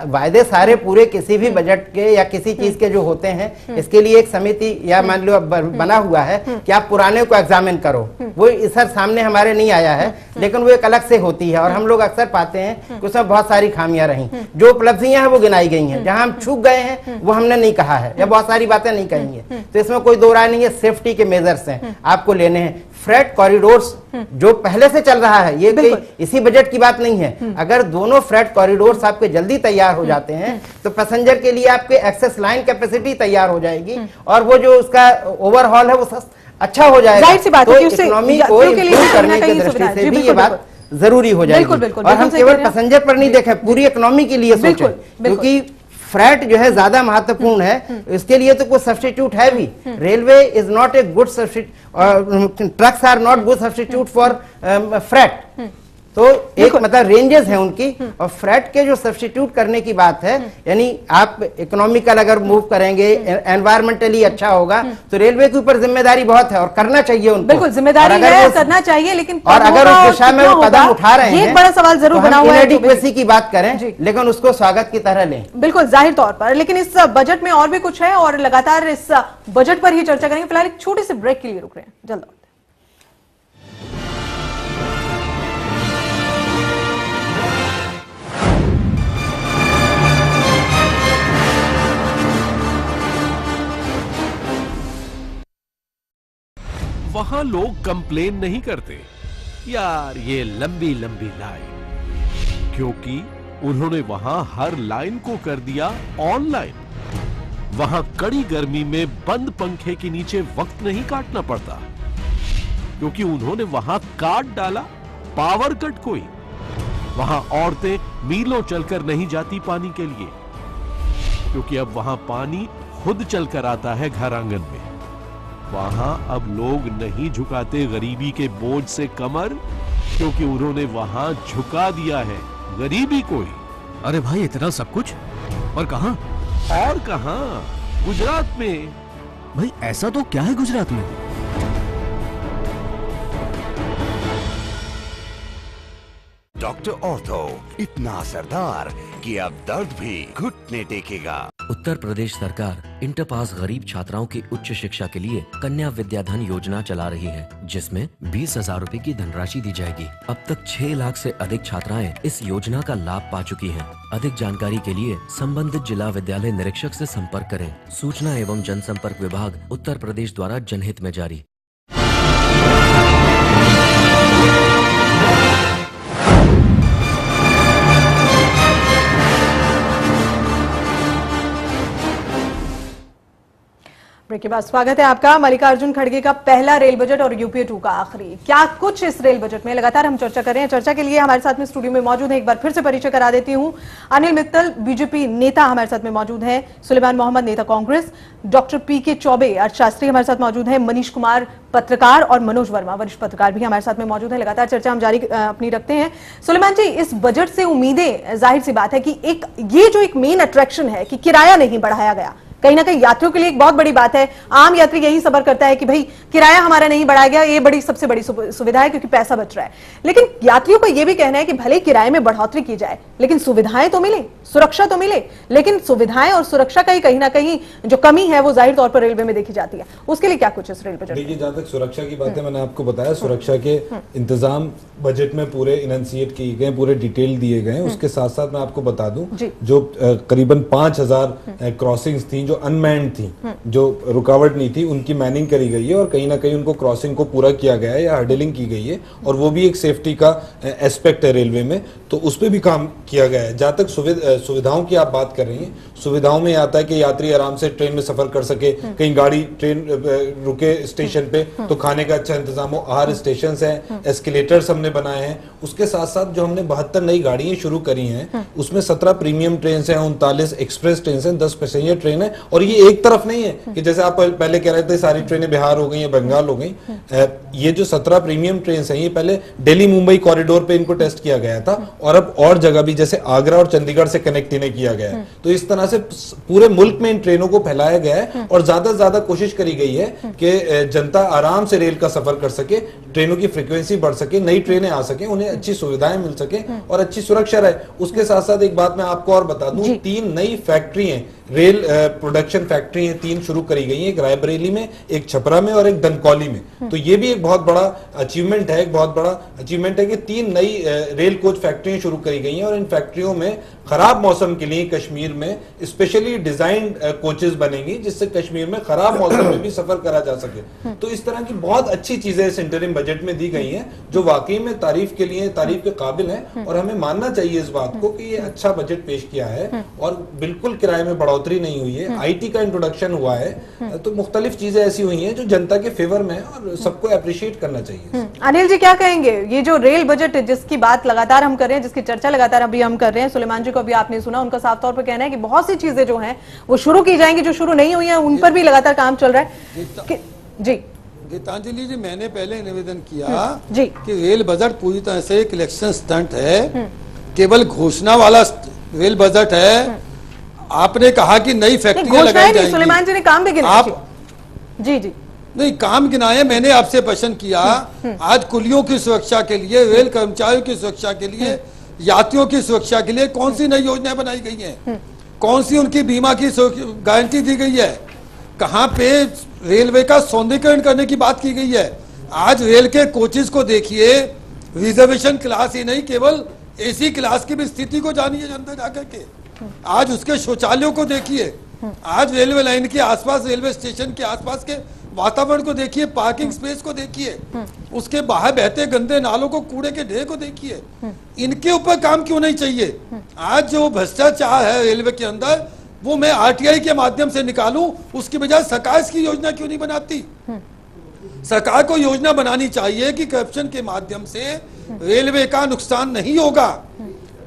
वायदे सारे पूरे किसी भी बजट के या किसी चीज के जो होते हैं, इसके लिए एक समिति या मान लो बना हुआ है कि आप पुराने को एग्जामिन करो। वो इस सामने हमारे नहीं आया है, लेकिन वो एक अलग से होती है। और हम लोग अक्सर पाते हैं कि उसमें बहुत सारी खामियां रही, जो उपलब्धियां हैं वो गिनाई गई हैं, जहां हम चूक गए हैं वो हमने नहीं कहा है, या बहुत सारी बातें नहीं कही है। तो इसमें कोई दो राय नहीं है, सेफ्टी के मेजर्स हैं आपको लेने हैं। फ्रेट कॉरिडोर्स जो पहले से चल रहा है, ये कोई इसी बजट की बात नहीं है। अगर दोनों फ्रेट कॉरिडोर्स आपके जल्दी तैयार हो जाते हैं तो पैसेंजर के लिए आपके एक्सेस लाइन कैपेसिटी तैयार हो जाएगी, और वो जो उसका ओवरहॉल है वो अच्छा हो जाएगा। जाहिर सी बात है कि इकोनॉमी को इम्प्रूव करने की दृष्टि से भी ये बात जरूरी हो जाएगी। और हम केवल पैसेंजर पर नहीं देखें, पूरी इकोनॉमी के लिए सोचें, क्योंकि फ्रेट जो है ज्यादा महत्वपूर्ण है। इसके लिए तो कोई सब्स्टिट्यूट है भी। Railway is not a good substitute, trucks are not good substitute for freight. तो एक मतलब रेंजेस हैं उनकी, और फ्रेट के जो सब्स्टिट्यूट करने की बात है, यानी आप इकोनॉमिकल अगर मूव करेंगे, एनवायरमेंटली अच्छा होगा, तो रेलवे के ऊपर जिम्मेदारी बहुत है और करना चाहिए उनको। बिल्कुल जिम्मेदारी है, करना चाहिए, लेकिन और अगर उस दिशा में वो कदम उठा रहे हैं, एक बड़ा सवाल जरूर बना हुआ है। इनएडिक्वेसी की बात करें, लेकिन उसको स्वागत की तरह लें। बिल्कुल जाहिर तौर पर, लेकिन इस बजट में और भी कुछ है और लगातार इस बजट पर ही चर्चा करेंगे। फिलहाल एक छोटे से ब्रेक के लिए रुक रहे हैं, जल्द। वहां लोग कंप्लेन नहीं करते, यार ये लंबी लंबी लाइन, क्योंकि उन्होंने वहां हर लाइन को कर दिया ऑनलाइन। वहां कड़ी गर्मी में बंद पंखे के नीचे वक्त नहीं काटना पड़ता, क्योंकि उन्होंने वहां काट डाला पावर कट कोई। वहां औरतें मीलों चलकर नहीं जाती पानी के लिए, क्योंकि अब वहां पानी खुद चलकर आता है घर आंगन में। वहां अब लोग नहीं झुकाते गरीबी के बोझ से कमर, क्योंकि उन्होंने वहां झुका दिया है गरीबी को ही। अरे भाई इतना सब कुछ, और कहां? और कहां? गुजरात में। भाई ऐसा तो क्या है गुजरात में? डॉक्टर ऑर्थो इतना असरदार कि अब दर्द भी घुटने टेकेगा। उत्तर प्रदेश सरकार इंटर पास गरीब छात्राओं की उच्च शिक्षा के लिए कन्या विद्याधन योजना चला रही है, जिसमें 20,000 रूपए की धनराशि दी जाएगी। अब तक 6 लाख से अधिक छात्राएं इस योजना का लाभ पा चुकी हैं। अधिक जानकारी के लिए संबंधित जिला विद्यालय निरीक्षक से संपर्क करें। सूचना एवं जनसंपर्क विभाग उत्तर प्रदेश द्वारा जनहित में जारी। ब्रेक के बाद स्वागत है आपका। मल्लिकार्जुन खड़गे का पहला रेल बजट और यूपीए 2 का आखिरी, क्या कुछ इस रेल बजट में, लगातार हम चर्चा कर रहे हैं। चर्चा के लिए हमारे साथ में स्टूडियो में मौजूद है, एक बार फिर से परिचय करा देती हूं। अनिल मित्तल बीजेपी नेता हमारे साथ में मौजूद है, सुलेमान मोहम्मद नेता कांग्रेस, डॉक्टर पीके चौबे अर्थशास्त्री हमारे साथ मौजूद है, मनीष कुमार पत्रकार और मनोज वर्मा वरिष्ठ पत्रकार भी हमारे साथ में मौजूद है। लगातार चर्चा हम जारी अपनी रखते हैं। सुलेमान जी, इस बजट से उम्मीदें, जाहिर सी बात है कि ये जो एक मेन अट्रैक्शन है कि किराया नहीं बढ़ाया गया, कहीं ना कहीं यात्रियों के लिए एक बहुत बड़ी बात है। आम यात्री यही सबर करता है कि भाई किराया हमारा नहीं बढ़ाया गया, ये बड़ी सबसे बड़ी सुविधा है क्योंकि पैसा बच रहा है। लेकिन यात्रियों का यह भी कहना है कि भले किराए में बढ़ोतरी की जाए लेकिन सुविधाएं तो मिले, सुरक्षा तो मिले, लेकिन सुविधाएं और सुरक्षा का ही कहीं ना कहीं जो कमी है वो जाहिर तौर पर रेलवे में देखी जाती है। उसके लिए क्या कुछ इस रेल बजट? देखिए, जहां तक सुरक्षा की बात है, मैंने आपको बताया सुरक्षा के इंतजाम बजट में पूरे इनंसिएट किए गए, पूरे डिटेल दिए गए। उसके साथ साथ मैं आपको बता दूं, जो करीबन 5000 क्रॉसिंग्स थी जो अनमैन्ड थी, जो रुकावट नहीं थी, उनकी मैनिंग करी गई है और कहीं ना कहीं उनको क्रॉसिंग को पूरा किया गया है या हर्डलिंग की गई है, और वो भी एक सेफ्टी का एस्पेक्ट है रेलवे में, तो उस पर भी काम किया गया है। जहां तक सुविधाओं की आप बात कर रही हैं, सुविधाओं में आता है कि यात्री आराम से ट्रेन में सफर कर सके, कहीं गाड़ी ट्रेन रुके स्टेशन पे तो खाने का अच्छा इंतजाम हो, आहार स्टेशन हैं, एस्केलेटर्स हमने बनाए हैं। उसके साथ साथ जो हमने 72 नई गाड़ियां शुरू करी हैं, उसमें 17 प्रीमियम ट्रेन हैं, 39 एक्सप्रेस ट्रेन हैं, 10 पैसेंजर ट्रेन है। और ये एक तरफ नहीं है कि जैसे आप पहले कह रहे थे सारी ट्रेनें बिहार हो गई या बंगाल हो गई। ये जो 17 प्रीमियम ट्रेन हैं, ये पहले दिल्ली मुंबई कॉरिडोर पे इनको टेस्ट किया गया था, और अब और जगह भी जैसे आगरा और चंडीगढ़ से कनेक्ट इन्हें किया गया है। तो इस तरह से पूरे मुल्क में इन ट्रेनों को फैलाया गया है और ज्यादा से ज्यादा कोशिश करी गई है कि जनता आराम से रेल का सफर कर सके, ट्रेनों की फ्रीक्वेंसी बढ़ सके, नई ट्रेनें आ सके, उन्हें अच्छी सुविधाएं मिल सके और अच्छी सुरक्षा रहे। उसके साथ साथ एक बात मैं आपको और बता दूं, 3 नई फैक्ट्री हैं, रेल प्रोडक्शन फैक्ट्री हैं, 3 शुरू करी गई हैं, एक रायबरेली में, एक छपरा में और एक धनकौली में। तो ये भी एक बहुत बड़ा अचीवमेंट है, एक बहुत बड़ा अचीवमेंट है कि 3 नई रेल कोच फैक्ट्रियां शुरू करी गई हैं और इन फैक्ट्रियों में खराब मौसम के लिए कश्मीर में स्पेशली डिजाइंड कोचेस बनेंगी, जिससे कश्मीर में खराब मौसम में भी सफर करा जा सके। तो इस तरह की बहुत अच्छी चीजें इस इंटरिम बजट में दी गई हैं जो वाकई में तारीफ के काबिल है, और हमें मानना चाहिए इस बात को कि ये अच्छा बजट पेश किया है और बिल्कुल किराए में बढ़ोतरी नहीं हुई है। आईटी का इंट्रोडक्शन हुआ है, तो मुख्तलिफ चीजें ऐसी हुई हैं जो जनता के फेवर में है और सबको अप्रिशिएट करना चाहिए। अनिल जी क्या कहेंगे, ये जो रेल बजट जिसकी बात लगातार हम कर रहे हैं, जिसकी चर्चा लगातार अभी हम कर रहे हैं, सुलेमान जी को अभी आपने सुना, उनका साफ तौर पर कहना है कि बहुत सी चीजें जो हैं वो शुरू की जाएंगी, जो शुरू नहीं हुई हैं उन पर भी लगातार काम चल रहा है। जी गीतांजलि जी, मैंने पहले निवेदन किया जी कि रेल बजट पूरी तरह से एक इलेक्शन स्टंट है, केवल घोषणा वाला रेल बजट है। आपने कहा कि नई फैक्ट्रियां लगाई जाएंगी, सुलेमान जी ने काम भी गिनाया। आप जी जी नहीं, काम गिनाए, मैंने आपसे प्रश्न किया आज कुलियों की सुरक्षा के लिए, रेल कर्मचारियों की सुरक्षा के लिए, यात्रियों की सुरक्षा के लिए कौन सी नई योजनाएं बनाई गई हैं, कौन सी उनकी बीमा की गारंटी दी गई है, कहां पे रेलवे का सौंदर्यीकरण करने की बात की गई है। आज रेल के कोचेस को देखिए, रिजर्वेशन क्लास ही नहीं केवल एसी क्लास की भी स्थिति को जानिए जनता जाकर के। आज उसके शौचालयों को देखिए, आज रेलवे लाइन के आसपास, रेलवे स्टेशन के आसपास के वातावरण को देखिए, पार्किंग स्पेस को देखिए, उसके बाहर बहते गंदे नालों को, कूड़े के ढेर को देखिए। इनके ऊपर काम क्यों नहीं चाहिए? आज जो भ्रष्टाचार है रेलवे के अंदर, वो मैं आरटीआई के माध्यम से निकालूं, उसकी बजाय सरकार इसकी योजना क्यों नहीं बनाती? सरकार को योजना बनानी चाहिए कि करप्शन के माध्यम से रेलवे का नुकसान नहीं होगा।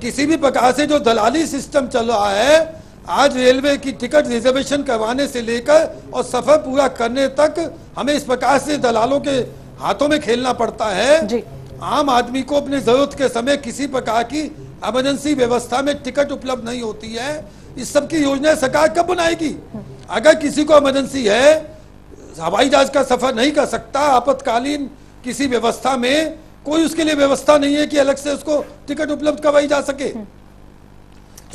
किसी भी प्रकार से जो दलाली सिस्टम चल रहा है, आज रेलवे की टिकट रिजर्वेशन करवाने से लेकर और सफर पूरा करने तक हमें इस प्रकार से दलालों के हाथों में खेलना पड़ता है। आम आदमी को अपनी जरूरत के समय किसी प्रकार की इमरजेंसी व्यवस्था में टिकट उपलब्ध नहीं होती है। इस सब की योजना सरकार कब बनाएगी? अगर किसी को इमरजेंसी है, हवाई जहाज का सफर नहीं कर सकता, आपातकालीन किसी व्यवस्था में कोई उसके लिए व्यवस्था नहीं है कि अलग से उसको टिकट उपलब्ध करवाई जा सके।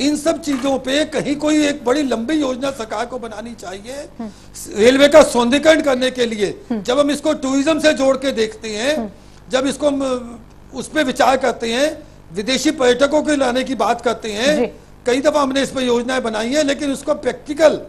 इन सब चीजों पे कहीं कोई एक बड़ी लंबी योजना सरकार को बनानी चाहिए रेलवे का सौंदर्यीकरण करने के लिए। जब हम इसको टूरिज्म से जोड़ के देखते हैं, जब इसको हम उस पर विचार करते हैं, विदेशी पर्यटकों को लाने की बात करते हैं, कई दफा हमने इस पर योजनाएं बनाई है, लेकिन उसको प्रैक्टिकल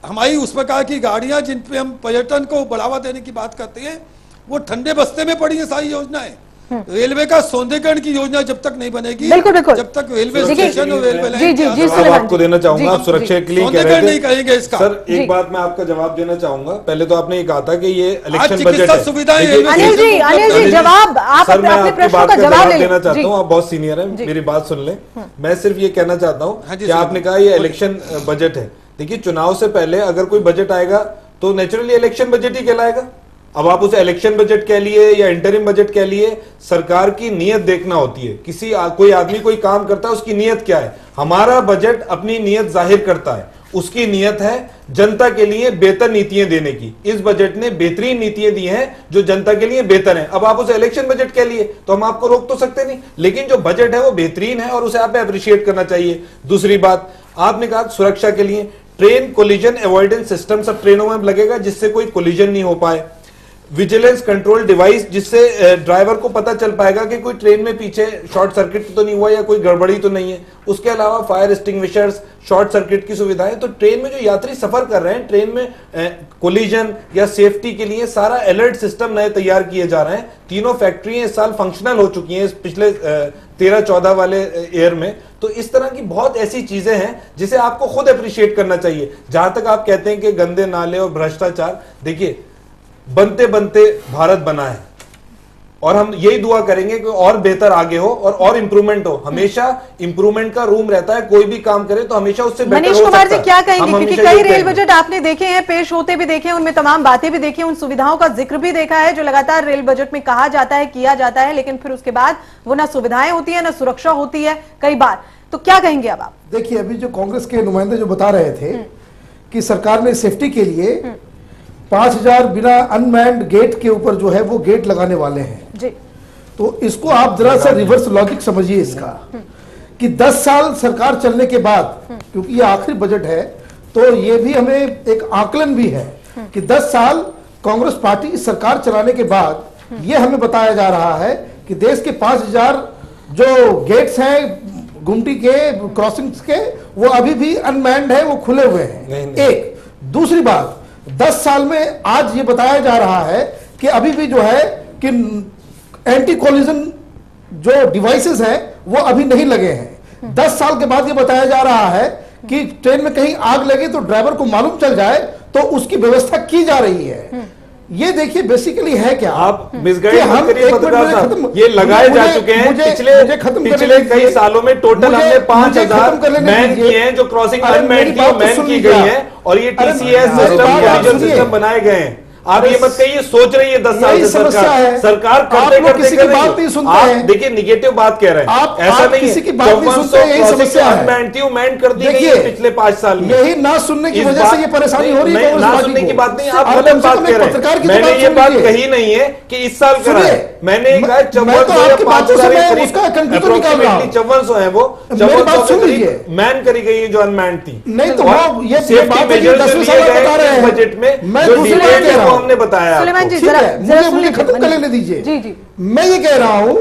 हमारी उस प्रकार की गाड़ियां जिन पे हम पर्यटन को बढ़ावा देने की बात करते हैं, वो ठंडे बस्ते में पड़ी है सारी योजनाएं। रेलवे का सौंदर्यीकरण की योजना जब तक नहीं बनेगी, जब तक रेलवे स्टेशन और रेलवे लाइन आपको देना चाहूंगा, आप सुरक्षा के लिए कह रहे थे, नहीं कहेंगे इसका। सर एक बात मैं आपका जवाब देना चाहूंगा। पहले तो आपने ये कहा था कि ये इलेक्शन बजट है। सुविधाएं अनिल जी जवाब, आप सर मैं अपने आपकी प्रश्नों बात का का जवाब जवाब देना चाहता हूँ, आप बहुत सीनियर हैं, मेरी बात सुन लें। मैं सिर्फ ये कहना चाहता हूँ कि आपने कहा ये इलेक्शन बजट है। देखिए, चुनाव से पहले अगर कोई बजट आएगा तो नेचुरली इलेक्शन बजट ही कहलाएगा। अब आप उसे इलेक्शन बजट कह लिए या इंटरिम बजट कह लिए, सरकार की नीयत देखना होती है। कोई आदमी कोई काम करता है, उसकी नीयत क्या है। हमारा बजट अपनी नीयत जाहिर करता है उसकी नीयत है जनता के लिए बेहतर नीतियां देने की। इस बजट ने बेहतरीन नीतियां दी हैं जो जनता के लिए बेहतर हैं। अब आप उसे इलेक्शन बजट कह लिए तो हम आपको रोक तो सकते नहीं, लेकिन जो बजट है वो बेहतरीन है और उसे आप अप्रिशिएट करना चाहिए। दूसरी बात, आपने कहा सुरक्षा के लिए ट्रेन कोलिजन अवॉइडेंस सिस्टम सब ट्रेनों में लगेगा जिससे कोई कोलिजन नहीं हो पाए। विजिलेंस कंट्रोल डिवाइस जिससे ड्राइवर को पता चल पाएगा कि कोई ट्रेन में पीछे शॉर्ट सर्किट तो नहीं हुआ या कोई गड़बड़ी तो नहीं है। उसके अलावा फायर एक्सटिंग्विशर्स, शॉर्ट सर्किट की सुविधाएं। तो ट्रेन में जो यात्री सफर कर रहे हैं, ट्रेन में कोलिजन या सेफ्टी के लिए सारा अलर्ट सिस्टम नए तैयार किए जा रहे हैं। तीनों फैक्ट्रियां इस साल फंक्शनल हो चुकी हैं, पिछले 13-14 वाले ईयर में। तो इस तरह की बहुत ऐसी चीजें हैं जिसे आपको खुद अप्रिशिएट करना चाहिए। जहां तक आप कहते हैं कि गंदे नाले और भ्रष्टाचार, देखिए बनते बनते भारत बना है और हम यही दुआ करेंगे कि और बेहतर आगे हो और इंप्रूवमेंट हो। हमेशा इंप्रूवमेंट का रूम रहता है, कोई भी काम करे तो हमेशा उससे बेहतर हो सकता है। मनीष कुमार जी क्या कहेंगे, क्योंकि कई रेल बजट आपने देखे हैं, पेश होते भी देखे हैं, उनमें तमाम बातें भी देखी, उन सुविधाओं का जिक्र भी देखा है जो लगातार रेल बजट में कहा जाता है, किया जाता है, लेकिन फिर उसके बाद वो ना सुविधाएं होती है ना सुरक्षा होती है कई बार। तो क्या कहेंगे अब आप? देखिए, अभी जो कांग्रेस के नुमाइंदे जो बता रहे थे कि सरकार ने सेफ्टी के लिए 5000 बिना अनमैन्ड गेट के ऊपर जो है वो गेट लगाने वाले हैं जी। तो इसको आप जरा सा रिवर्स लॉजिक समझिए इसका, कि 10 साल सरकार चलने के बाद, क्योंकि ये आखिरी बजट है, तो ये भी हमें एक आकलन भी है कि 10 साल कांग्रेस पार्टी सरकार चलाने के बाद ये हमें बताया जा रहा है कि देश के 5000 जो गेट्स हैं गुमटी के क्रॉसिंग्स के, वो अभी भी अनमैन्ड है, वो खुले हुए हैं। एक दूसरी बात, 10 साल में आज ये बताया जा रहा है कि अभी भी जो है कि एंटी कोलिजन जो डिवाइसेस हैं वो अभी नहीं लगे हैं। 10 साल के बाद ये बताया जा रहा है कि ट्रेन में कहीं आग लगे तो ड्राइवर को मालूम चल जाए तो उसकी व्यवस्था की जा रही है। ये देखिए बेसिकली है क्या, आप ये लगाए जा चुके हैं पिछले कई सालों में। टोटल हमने 5000 मैन किए हैं जो क्रॉसिंग अनमैन्ड की गई है और ये टीसीएस सिस्टम बनाए गए हैं। आप ये मत कहिए सोच रही है 10 साल से सरकार करते करते कर रही है। आप देखिए निगेटिव बात कह रहे हैं, ऐसा नहीं है। 5400 अनमैन्ड थी, मैन कर दी गई है पिछले 5 साल में। यही ना सुनने की वजह से ये परेशानी हो रही है। ना सुनने की बात नहीं, आप गलत बात कह रहे हैं। मैंने ये बात कही नहीं है कि इस साल करा है, मैंने कहा 5400 है वो 5400 मैन करी गई है जो अनमैन्ड थी। नहीं तो ये सेफ्टी मेजर्स लिए गए बजट में जो डिटेल है वो हमने बताया। सुलेमान जी मुझे खत्म कर लेने दीजिए। जी जी, मैं ये कह रहा हूं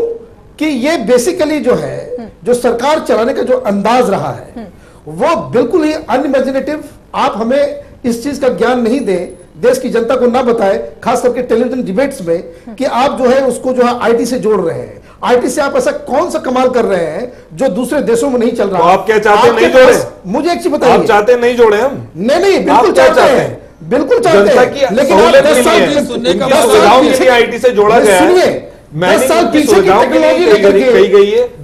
कि ये बेसिकली जो है जो सरकार चलाने का जो अंदाज रहा है वो बिल्कुल ही अनइमेजिनेटिव। आप हमें इस चीज का ज्ञान नहीं दें, देश की जनता को ना बताए, खास करके टेलीविजन डिबेट्स में, कि आप जो है उसको जो है आईटी से जोड़ रहे हैं। आईटी से आप ऐसा कौन सा कमाल कर रहे हैं जो दूसरे देशों में नहीं चल रहा? तो आप क्या चाहते हैं नहीं जोड़े? मुझे एक चीज बताइए। आप चाहते हैं नहीं जोड़े? हम नहीं बिल्कुल चाहते हैं, बिल्कुल चाहते हैं, लेकिन सुविधाओं के लिए आईटी से जोड़ा गया है। सुनिए, 10 साल पीछे की टेक्नोलॉजी लेकर के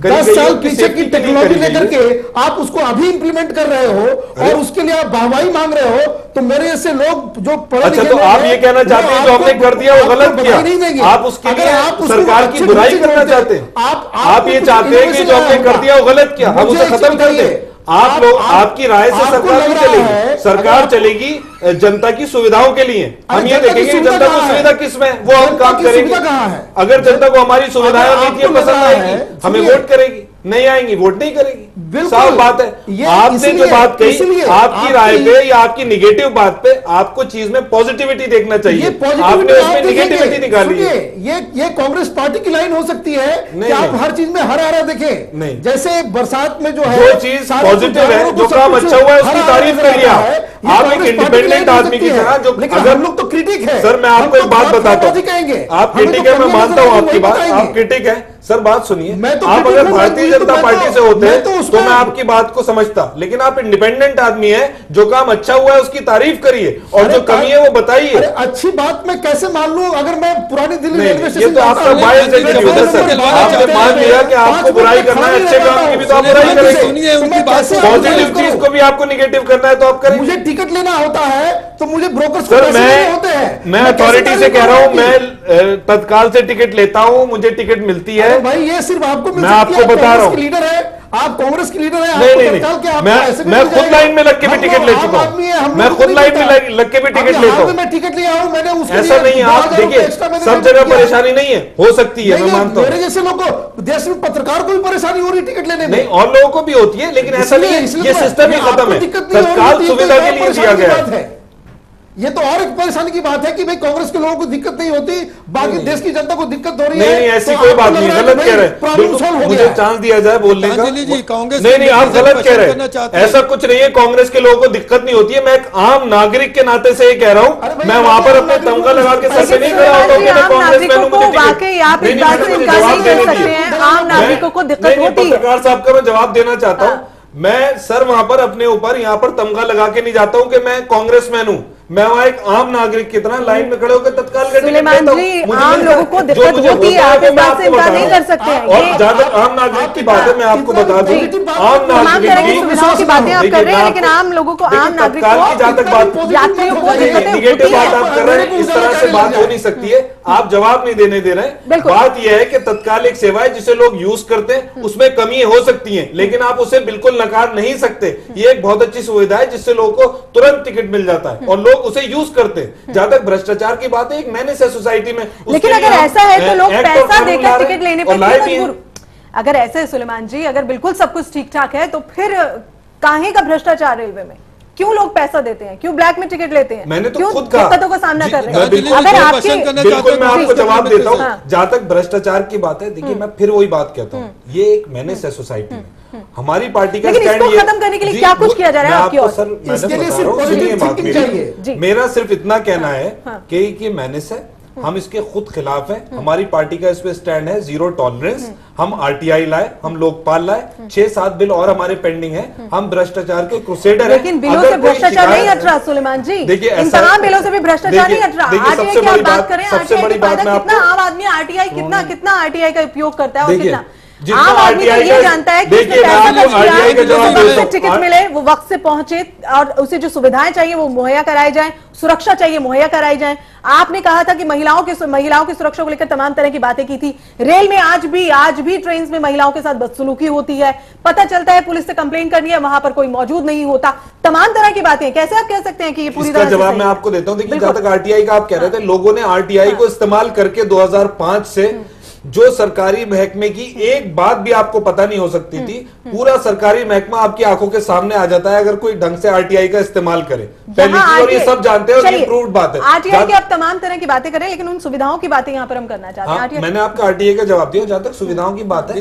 10 साल पीछे की टेक्नोलॉजी लेकर के आप उसको अभी इंप्लीमेंट कर रहे हो और उसके लिए आप वाहवाही मांग रहे हो, तो मेरे ऐसे लोग जो पढ़े लिखे, तो आप ये कहना चाहते हैं जो हमने कर दिया वो गलत किया, नहीं देंगे। आप उसके लिए सरकार की बुराई करना चाहते हैं? आप ये चाहते हैं कि जो हमने कर दिया वो गलत किया, हम उसे खत्म कर दें? आप लोग, आपकी राय से सरकार नहीं चलेगी। सरकार चलेगी जनता की सुविधाओं के लिए। हम ये देखेंगे जनता को सुविधा किसमें, वो हम काम करेंगे। अगर जनता को हमारी सुविधाएं और नीतियां पसंद आएगी, हमें वोट करेगी, नहीं आएंगी वोट नहीं करेगी। साफ बात है। आपने जो बात कही, आपकी राय पे या आपकी निगेटिव बात पे आपको चीज में पॉजिटिविटी देखना चाहिए, आपने उसमें निगेटिविटी निकाली है। ये कांग्रेस पार्टी की लाइन हो सकती है कि आप हर चीज में हरा हरा देखें। नहीं, जैसे बरसात में जो है जो चीज पॉजिटिव है, जो काम अच्छा हुआ है उसकी तारीफ करिए। आप एक इंडिपेंडेंट आदमी की तरह, जो अगर हम लोग तो क्रिटिक है। सर मैं आपको एक बात बताता हूँ, कहेंगे आप क्रिटिक है, मैं मानता हूँ आपकी बात, आप क्रिटिक है। सर बात सुनिए, आप अगर भारतीय जनता पार्टी से होते हैं तो मैं आपकी बात को समझता, लेकिन आप इंडिपेंडेंट आदमी हैं। जो काम अच्छा हुआ है उसकी तारीफ करिए और जो कमी है वो बताइए। अच्छी बात मैं कैसे मान लूं अगर मैं पुरानी दिल्ली रेलवे स्टेशन, ये तो आपका बायस एटीट्यूड है सर। आपने मान लिया कि आपको बुराई करना है, अच्छे काम की भी तो आप बुराई करेंगे, पॉजिटिव चीज को भी आपको निगेटिव करना है तो आप करें। मुझे टिकट लेना होता है तो मुझे ब्रोकर सर मैं अथॉरिटी से कह रहा हूं, मैं तत्काल से टिकट लेता हूं, मुझे टिकट मिलती है। तो भाई ये सिर्फ आपको मिल मैं सकती है, आपको बता रहा हूं। लीडर है, आप कांग्रेस की लीडर है। नहीं, मैं खुद लाइन में लग के भी टिकट ले चुका हूं, मैं खुद लाइन में लग के भी टिकट लेता हूं। मैं टिकट लिया हूं, मैंने उसके ऐसा नहीं है, आप देखिए सब जगह परेशानी नहीं है, हो सकती है, मैं मानता हूं। मेरे जैसे लोगों को, देश में पत्रकार को भी परेशानी हो रही टिकट लेने में। नहीं, और लोगों को भी होती है, लेकिन ऐसा नहीं है, ये सिस्टम ही खत्म है, तत्काल सुविधा के लिए दिया गया है। ये तो और एक परेशानी की बात है कि भाई कांग्रेस के लोगों को दिक्कत नहीं होती, बाकी देश की जनता को दिक्कत हो रही है। नहीं, ऐसी कोई बात नहीं, गलत कह रहे हैं, मुझे चांस दिया जाए बोलने का। नहीं, आप गलत कह रहे हैं, ऐसा कुछ नहीं है, कांग्रेस के लोगों को दिक्कत नहीं होती है। मैं एक आम नागरिक के नाते से ये कह रहा हूँ, मैं वहां पर अपने तमगा लगा के सर पे नहीं खड़ा होता हूँ कि मैं कांग्रेस मैन हूं, मुझे जवाब देने दीजिए। आम नागरिकों को दिक्कत होती है। पत्रकार साहब का मैं जवाब देना चाहता हूँ। मैं सर वहां पर अपने ऊपर यहाँ पर तमगा लगा के नहीं जाता हूँ कि मैं कांग्रेस मैन हूँ, मैं वहां एक आम नागरिक की तरह लाइन में खड़े होकर तत्काल का टिकट लेता हूं। आम लोगों को दिक्कत होती है, आप इस बात से इनकार नहीं कर सकते हैं। और जहां तक आम नागरिक की बात है, मैं आपको बता दूं, आम नागरिक की सुविधाओं की बातें आप कर रहे हैं, लेकिन आम लोगों को, आम नागरिक को, जहां तक बात, यात्रियों को निगेटिव बात आप कर रहे हैं, इस तरह से बात हो नहीं सकती है। आप जवाब नहीं देने दे रहे हैं। बात यह है कि तत्काल एक सेवा है जिसे लोग यूज करते हैं, उसमें कमी हो सकती है, लेकिन आप उसे बिल्कुल नकार नहीं सकते। ये एक बहुत अच्छी सुविधा है जिससे लोगों को तुरंत टिकट मिल जाता है और लोग उसे यूज करते हैं। जहां तक भ्रष्टाचार की बात है, एक मैनेज है सोसाइटी में, लेकिन अगर ऐसा है तो लोग पैसा देकर टिकट लेने पर क्यों मजबूर? अगर ऐसे है सुलेमान जी, अगर बिल्कुल सब कुछ ठीक ठाक है तो फिर काहे का भ्रष्टाचार रेलवे में? क्यों लोग पैसा देते हैं, क्यों ब्लैक में टिकट लेते हैं? मैंने तो क्यों खुद कहा, दिक्कतों का सामना कर रहे हैं? अगर आपके बिल्कुल मैं आपको जवाब देता हूँ। हाँ। जहां तक भ्रष्टाचार की बात है, देखिए मैं फिर वही बात कहता हूँ, ये एक मैनेज है सोसाइटी में। हमारी पार्टी का स्टैंड ये, खत्म करने के लिए क्या कुछ किया जा रहा है आपकी ओर? सर मैडम, मेरा सिर्फ इतना कहना है कि मैनेज है, हम इसके खुद खिलाफ हैं। हमारी पार्टी का इस पे स्टैंड है जीरो टॉलरेंस। हम आरटीआई लाए, हम लोकपाल लाए, 6-7 बिल और हमारे पेंडिंग हैं। हम भ्रष्टाचार के क्रूसेडर हैं। लेकिन बिलों से भ्रष्टाचार नहीं हट रहा सुलेमान जी, देखिए इन तमाम बिलों से भी भ्रष्टाचार नहीं हट रहा। आरटीआई की बात करें, सबसे बड़ी बात मैं कितना आम आदमी आरटीआई कितना आरटीआई का उपयोग करता है और कितना जितना आम आदमी तो ये जानता है कि टिकट मिले, वो वक्त से पहुंचे और उसे जो सुविधाएं चाहिए वो मुहैया कराई जाए, सुरक्षा चाहिए मुहैया कराई जाए। आपने कहा था कि महिलाओं की सुरक्षा को लेकर तमाम तरह की बातें की थी। रेल में आज भी ट्रेन में महिलाओं के साथ बदसलूकी होती है, पता चलता है पुलिस से कंप्लेंट करनी है, वहां पर कोई मौजूद नहीं होता। तमाम तरह की बातें, कैसे आप कह सकते हैं कि ये पूरी तरह जवाब मैं आपको देता हूं। देखिए, जहां तक आरटीआई का आप कह रहे थे, लोगों ने आरटीआई को इस्तेमाल करके 2005 से जो सरकारी महकमे की एक बात भी आपको पता नहीं हो सकती थी, पूरा सरकारी महकमा आपकी आंखों के सामने आ जाता है अगर कोई ढंग से आरटीआई का इस्तेमाल करे। पहली चीज, और ये सब जानते हैं और ये प्रूव्ड बात है। आरटीआई की आप तमाम तरह की बातें करें, लेकिन उन सुविधाओं की बातें यहाँ पर हम करना चाहते हैं। मैंने आपका आरटीआई का जवाब दिया। जहां तक सुविधाओं की बात है,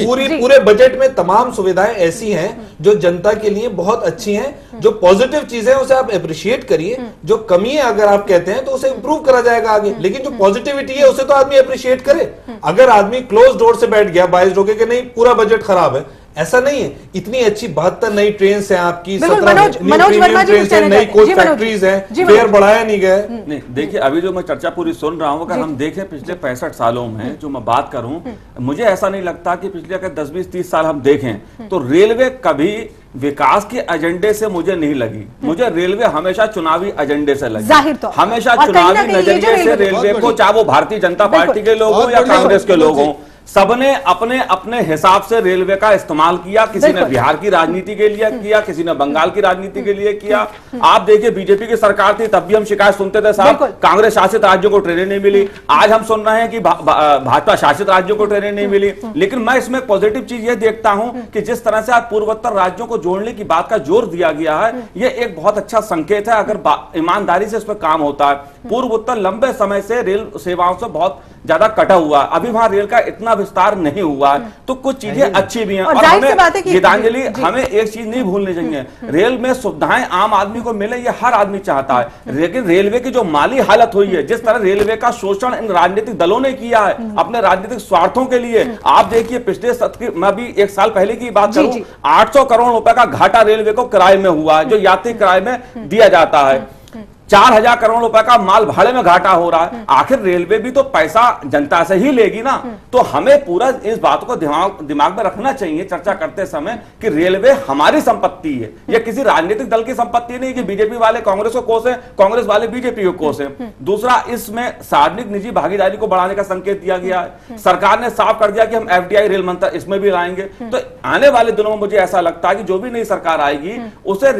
पूरे बजट में तमाम सुविधाएं ऐसी हैं जो जनता के लिए बहुत अच्छी हैं। जो पॉजिटिव चीजें हैं उसे आप अप्रिशिएट करिए, जो कमी है अगर आप कहते हैं तो उसे इंप्रूव करा जाएगा आगे। लेकिन जो पॉजिटिविटी है उसे तो आदमी अप्रिशिएट करे। अगर आदमी क्लोज डोर से बैठ गया बाइस रोके के नहीं पूरा बजट खराब है, ऐसा नहीं है। इतनी अच्छी 72 नई ट्रेन है आपकी, 17 नई कोच फैक्ट्रीज हैं, फेयर बढ़ाया नहीं गया। नहीं, देखिए अभी जो मैं चर्चा पूरी सुन रहा हूँ, अगर हम देखें पिछले 65 सालों में जो मैं बात करूं, मुझे ऐसा नहीं लगता कि पिछले अगर 10-20-30 साल हम देखें तो रेलवे कभी विकास के एजेंडे से मुझे नहीं लगी। मुझे रेलवे हमेशा चुनावी एजेंडे से लगी, हमेशा चुनावी नजरिए से रेलवे को, चाहे वो भारतीय जनता पार्टी के लोग हों या कांग्रेस के लोग हों, सबने अपने अपने हिसाब से रेलवे का इस्तेमाल किया। किसी ने बिहार की राजनीति के लिए किया, किसी ने बंगाल की राजनीति के लिए किया। आप देखिए, बीजेपी की सरकार थी तब भी हम शिकायत सुनते थे, साहब कांग्रेस शासित राज्यों को ट्रेनें नहीं मिली। आज हम सुन रहे हैं कि भाजपा शासित राज्यों को ट्रेनें नहीं मिली। लेकिन मैं इसमें पॉजिटिव चीज ये देखता हूं कि जिस तरह से आज पूर्वोत्तर राज्यों को जोड़ने की बात का जोर दिया गया है, ये एक बहुत अच्छा संकेत है अगर ईमानदारी से इस पर काम होता है। पूर्वोत्तर लंबे समय से रेल सेवाओं से बहुत ज्यादा कटा हुआ, अभी वहां रेल का इतना विस्तार नहीं हुआ, तो कुछ चीजें अच्छी भी हैं। और हमें गीतांजलि, हमें एक चीज नहीं भूलनी चाहिए, रेल में सुविधाएं आम आदमी को मिले ये हर आदमी चाहता है। लेकिन रेलवे की जो माली हालत हुई है, जिस तरह रेलवे का शोषण इन राजनीतिक दलों ने किया है अपने राजनीतिक स्वार्थों के लिए, आप देखिए पिछले सत्र, मैं भी 1 साल पहले की बात करूं, 800 करोड़ रुपए का घाटा रेलवे को किराए में हुआ है, जो यात्री किराए में दिया जाता है। 4,000 करोड़ रुपए का माल भाड़े में घाटा हो रहा है। आखिर रेलवे भी तो पैसा जनता से ही लेगी ना। तो हमें पूरा इस बात को दिमाग में रखना चाहिए चर्चा करते समय कि रेलवे हमारी संपत्ति है, यह किसी राजनीतिक दल की संपत्ति नहीं कि बीजेपी वाले कांग्रेस को कोसे, कांग्रेस वाले बीजेपी को कोसे। दूसरा, इसमें सार्वजनिक निजी भागीदारी को बढ़ाने का संकेत दिया गया है। सरकार ने साफ कर दिया कि हम FDI रेल मंत्र इसमें भी लाएंगे। तो आने वाले दिनों में मुझे ऐसा लगता है कि जो भी नई सरकार आएगी उसे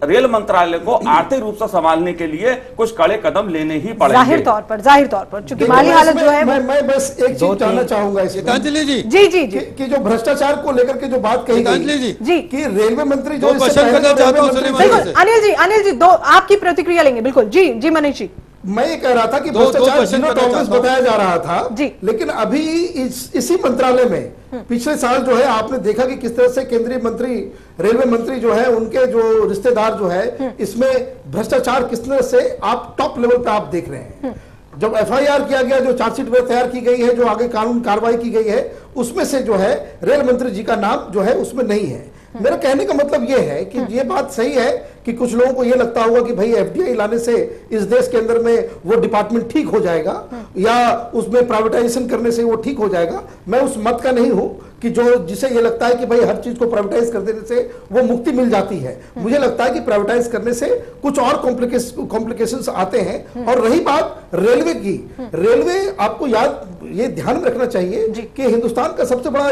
रेल मंत्रालय को आर्थिक रूप से संभालने के लिए कुछ कड़े कदम लेने ही पड़ेंगे। जाहिर तौर पर चूंकि माली हालत जो है मैं बस एक चीज जानना चाहूंगा गीतांजलि जी जी कि जो भ्रष्टाचार को लेकर के जो बात कही गई जी कि रेलवे मंत्री जो अनिल जी दो आपकी प्रतिक्रिया लेंगे। बिल्कुल जी मनीष जी। मैं ये कह रहा था कि भ्रष्टाचार जीरो टॉलरेंस बताया जा रहा था जी, लेकिन अभी इसी मंत्रालय में पिछले साल जो है आपने देखा कि किस तरह से केंद्रीय मंत्री रेलवे मंत्री जो है उनके जो रिश्तेदार जो है इसमें भ्रष्टाचार किस तरह से आप टॉप लेवल पे आप देख रहे हैं। जब FIR किया गया, जो चार्जशीट में तैयार की गई है, जो आगे कानून कार्रवाई की गई है, उसमें से जो है रेल मंत्री जी का नाम जो है उसमें नहीं है। मेरा कहने का मतलब यह है कि ये बात सही है कि कुछ लोगों को यह लगता होगा कि भाई FDI लाने से इस देश के अंदर में वो डिपार्टमेंट ठीक हो जाएगा या उसमें प्राइवेटाइजेशन करने से वो ठीक हो जाएगा। मैं उस मत का नहीं हूं कि जो जिसे ये लगता है कि भाई हर चीज को प्राइवेटाइज कर देने से वो मुक्ति मिल जाती है। मुझे लगता है कि प्राइवेटाइज करने से कुछ और कॉम्प्लिकेशंस आते हैं। और रही बात रेलवे की, रेलवे आपको ये ध्यान में रखना चाहिए कि हिंदुस्तान का सबसे बड़ा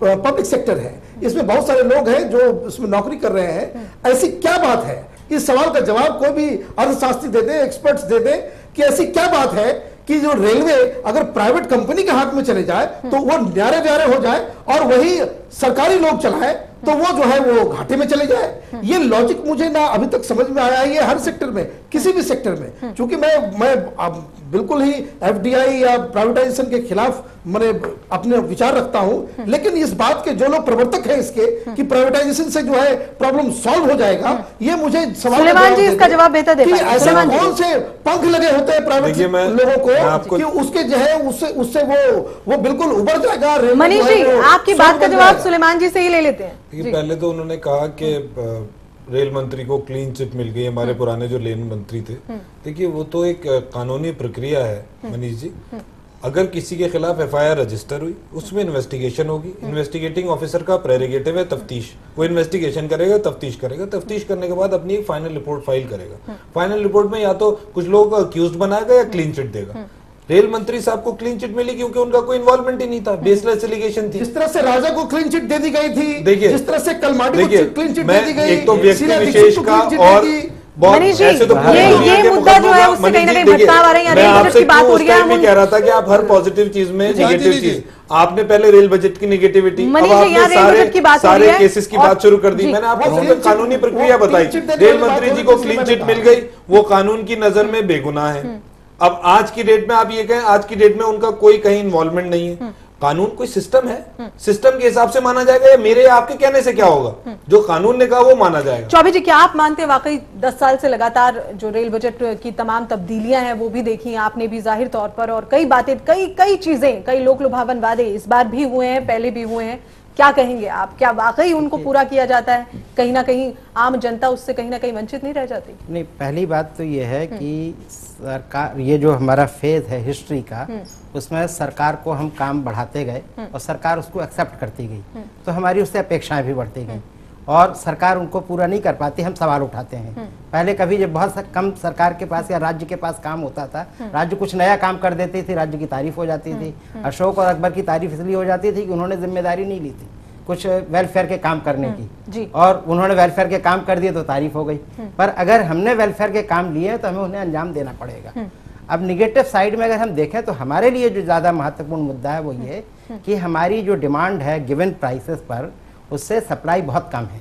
पब्लिक सेक्टर है। इसमें बहुत सारे लोग हैं जो इसमें नौकरी कर रहे हैं। ऐसी क्या बात है, इस सवाल का जवाब कोई भी अर्थशास्त्री दे दे, एक्सपर्ट्स दे दे कि ऐसी क्या बात है कि जो रेलवे अगर प्राइवेट कंपनी के हाथ में चले जाए तो वो न्यारे व्यारे हो जाए और वही सरकारी लोग चलाए तो वो जो है वो घाटे में चले जाए। ये लॉजिक मुझे ना अभी तक समझ में आया है। ये हर सेक्टर में, किसी भी सेक्टर में, क्योंकि मैं बिल्कुल ही FDI या प्राइवेटाइजेशन के खिलाफ मैंने अपने विचार रखता हूं, लेकिन इस बात के जो लोग प्रवर्तक हैं इसके कि प्राइवेटाइजेशन से जो है प्रॉब्लम सॉल्व हो जाएगा, ये मुझे सवाल जी इसका जवाब बेहतर दे पाएंगे। ऐसे कौन से पंख लगे होते हैं प्राइवेट लोगों को कि उसके जो है उससे वो बिल्कुल उबर जाएगा। मनीष जी आपकी बात का जवाब सुलेमान जी से ही ले लेते हैं। पहले तो उन्होंने कहा कि रेल मंत्री को क्लीन चिट मिल गई। हमारे पुराने जो रेल मंत्री थे, देखिए वो तो एक कानूनी प्रक्रिया है मनीष जी। अगर किसी के खिलाफ FIR रजिस्टर हुई, उसमें इन्वेस्टिगेशन होगी। इन्वेस्टिगेटिंग ऑफिसर का प्रेरोगेटिव है तफ्तीश। वो इन्वेस्टिगेशन करेगा, तफ्तीश करेगा, तफ्तीश करने के बाद अपनी एक फाइनल रिपोर्ट फाइल करेगा। फाइनल रिपोर्ट में या तो कुछ लोग अक्यूज्ड बनाएगा या क्लीन चिट देगा। रेल मंत्री साहब को क्लीन चिट मिली क्योंकि उनका कोई इन्वॉल्वमेंट ही नहीं था, बेसलेस एलिगेशन थी। जिस तरह से राजा को क्लीन चिट दे दी गई थी, देखिए जिस तरह से कलमाडी को क्लीन चिट दे दी गई, एक तो व्यक्ति विशेष का और मनीष जी ये मुद्दा जो है उससे कहीं ना कहीं भटकाव आ रहे हैं। रेल बजट की बात हो रही है। मैं कह रहा था कि आप हर पॉजिटिव चीज में नेगेटिव चीज, आपने पहले रेल बजट की नेगेटिविटी, अब आपने सारे केसेस की बात शुरू कर दी। मैंने आपको कानूनी प्रक्रिया बताई। रेल मंत्री जी को क्लीन चिट मिल गई, वो कानून की नजर में बेगुनाह है। अब आज की डेट में आप ये कहें, आज की डेट में उनका कोई कहीं इन्वॉल्वमेंट नहीं है। कानून कोई सिस्टम है, सिस्टम के हिसाब से माना जाएगा या मेरे आपके कहने से क्या होगा? जो कानून ने कहा वो माना जाएगा। चौबे जी क्या आप मानते हैं वाकई 10 साल से लगातार जो रेल बजट की तमाम तब्दीलियां हैं वो भी देखी हैं आपने भी जाहिर तौर पर, और कई बातें, कई चीजें, कई लोक लुभावन वादे इस बार भी हुए हैं, पहले भी हुए हैं। क्या कहेंगे आप, क्या वाकई उनको पूरा किया जाता है? कहीं ना कहीं आम जनता उससे कहीं ना कहीं वंचित नहीं रह जाती? नहीं, पहली बात तो ये है कि सरकार, ये जो हमारा फेज है हिस्ट्री का, उसमें सरकार को हम काम बढ़ाते गए और सरकार उसको एक्सेप्ट करती गई, तो हमारी उससे अपेक्षाएं भी बढ़ती गई और सरकार उनको पूरा नहीं कर पाती, हम सवाल उठाते हैं। पहले कभी जब बहुत कम सरकार के पास या राज्य के पास काम होता था, राज्य कुछ नया काम कर देते थे, राज्य की तारीफ हो जाती थी। अशोक और अकबर की तारीफ इसलिए हो जाती थी कि उन्होंने जिम्मेदारी नहीं ली थी कुछ वेलफेयर के काम करने की, और उन्होंने वेलफेयर के काम कर दिए तो तारीफ हो गई। पर अगर हमने वेलफेयर के काम लिए तो हमें उन्हें अंजाम देना पड़ेगा। अब निगेटिव साइड में अगर हम देखें तो हमारे लिए जो ज्यादा महत्वपूर्ण मुद्दा है वो ये कि हमारी जो डिमांड है गिवन प्राइसेस पर, उससे सप्लाई बहुत कम है,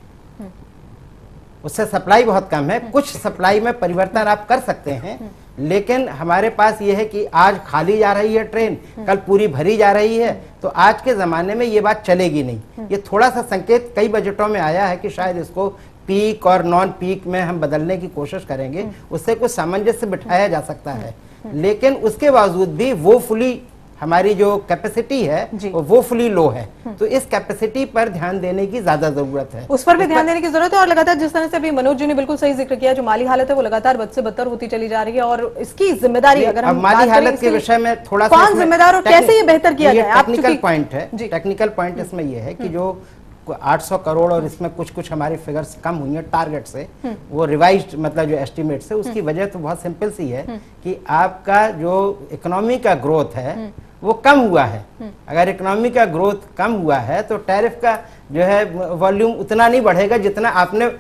उससे सप्लाई बहुत कम है। कुछ सप्लाई में परिवर्तन आप कर सकते हैं, लेकिन हमारे पास ये है कि आज खाली जा रही है ट्रेन, कल पूरी भरी जा रही है, तो आज के ज़माने में ये बात चलेगी नहीं। ये थोड़ा सा संकेत कई बजटों में आया है कि शायद इसको पीक और नॉन पीक में हम बदलने की कोशिश करेंगे, उससे कुछ सामंजस्य बिठाया जा सकता है। लेकिन उसके बावजूद भी वो फुली हमारी जो कैपेसिटी है वो फुली लो है, तो इस कैपेसिटी पर ध्यान देने की ज्यादा जरूरत है, उस पर भी ध्यान देने की जरूरत है। और लगातार जिस तरह से अभी मनोज जी ने बिल्कुल सही जिक्र किया, जो माली हालत है वो लगातार बद से बदतर होती चली जा रही है, और इसकी जिम्मेदारी अगर हम माली हालत के विषय में थोड़ा सा कौन जिम्मेदार और कैसे ये बेहतर किया जाए, टेक्निकल पॉइंट है। टेक्निकल पॉइंट इसमें यह है कि जो 800 करोड़ और इसमें कुछ हमारी फिगर्स कम हुई है टारगेट से, वो रिवाइज्ड मतलब जो एस्टिमेट से, उसकी वजह तो बहुत सिंपल सी है कि आपका जो इकोनॉमी का ग्रोथ है वो कम हुआ है। अगर इकोनॉमी का ग्रोथ कम हुआ है तो टैरिफ का जो है वॉल्यूम उतना नहीं बढ़ेगा जितना आपने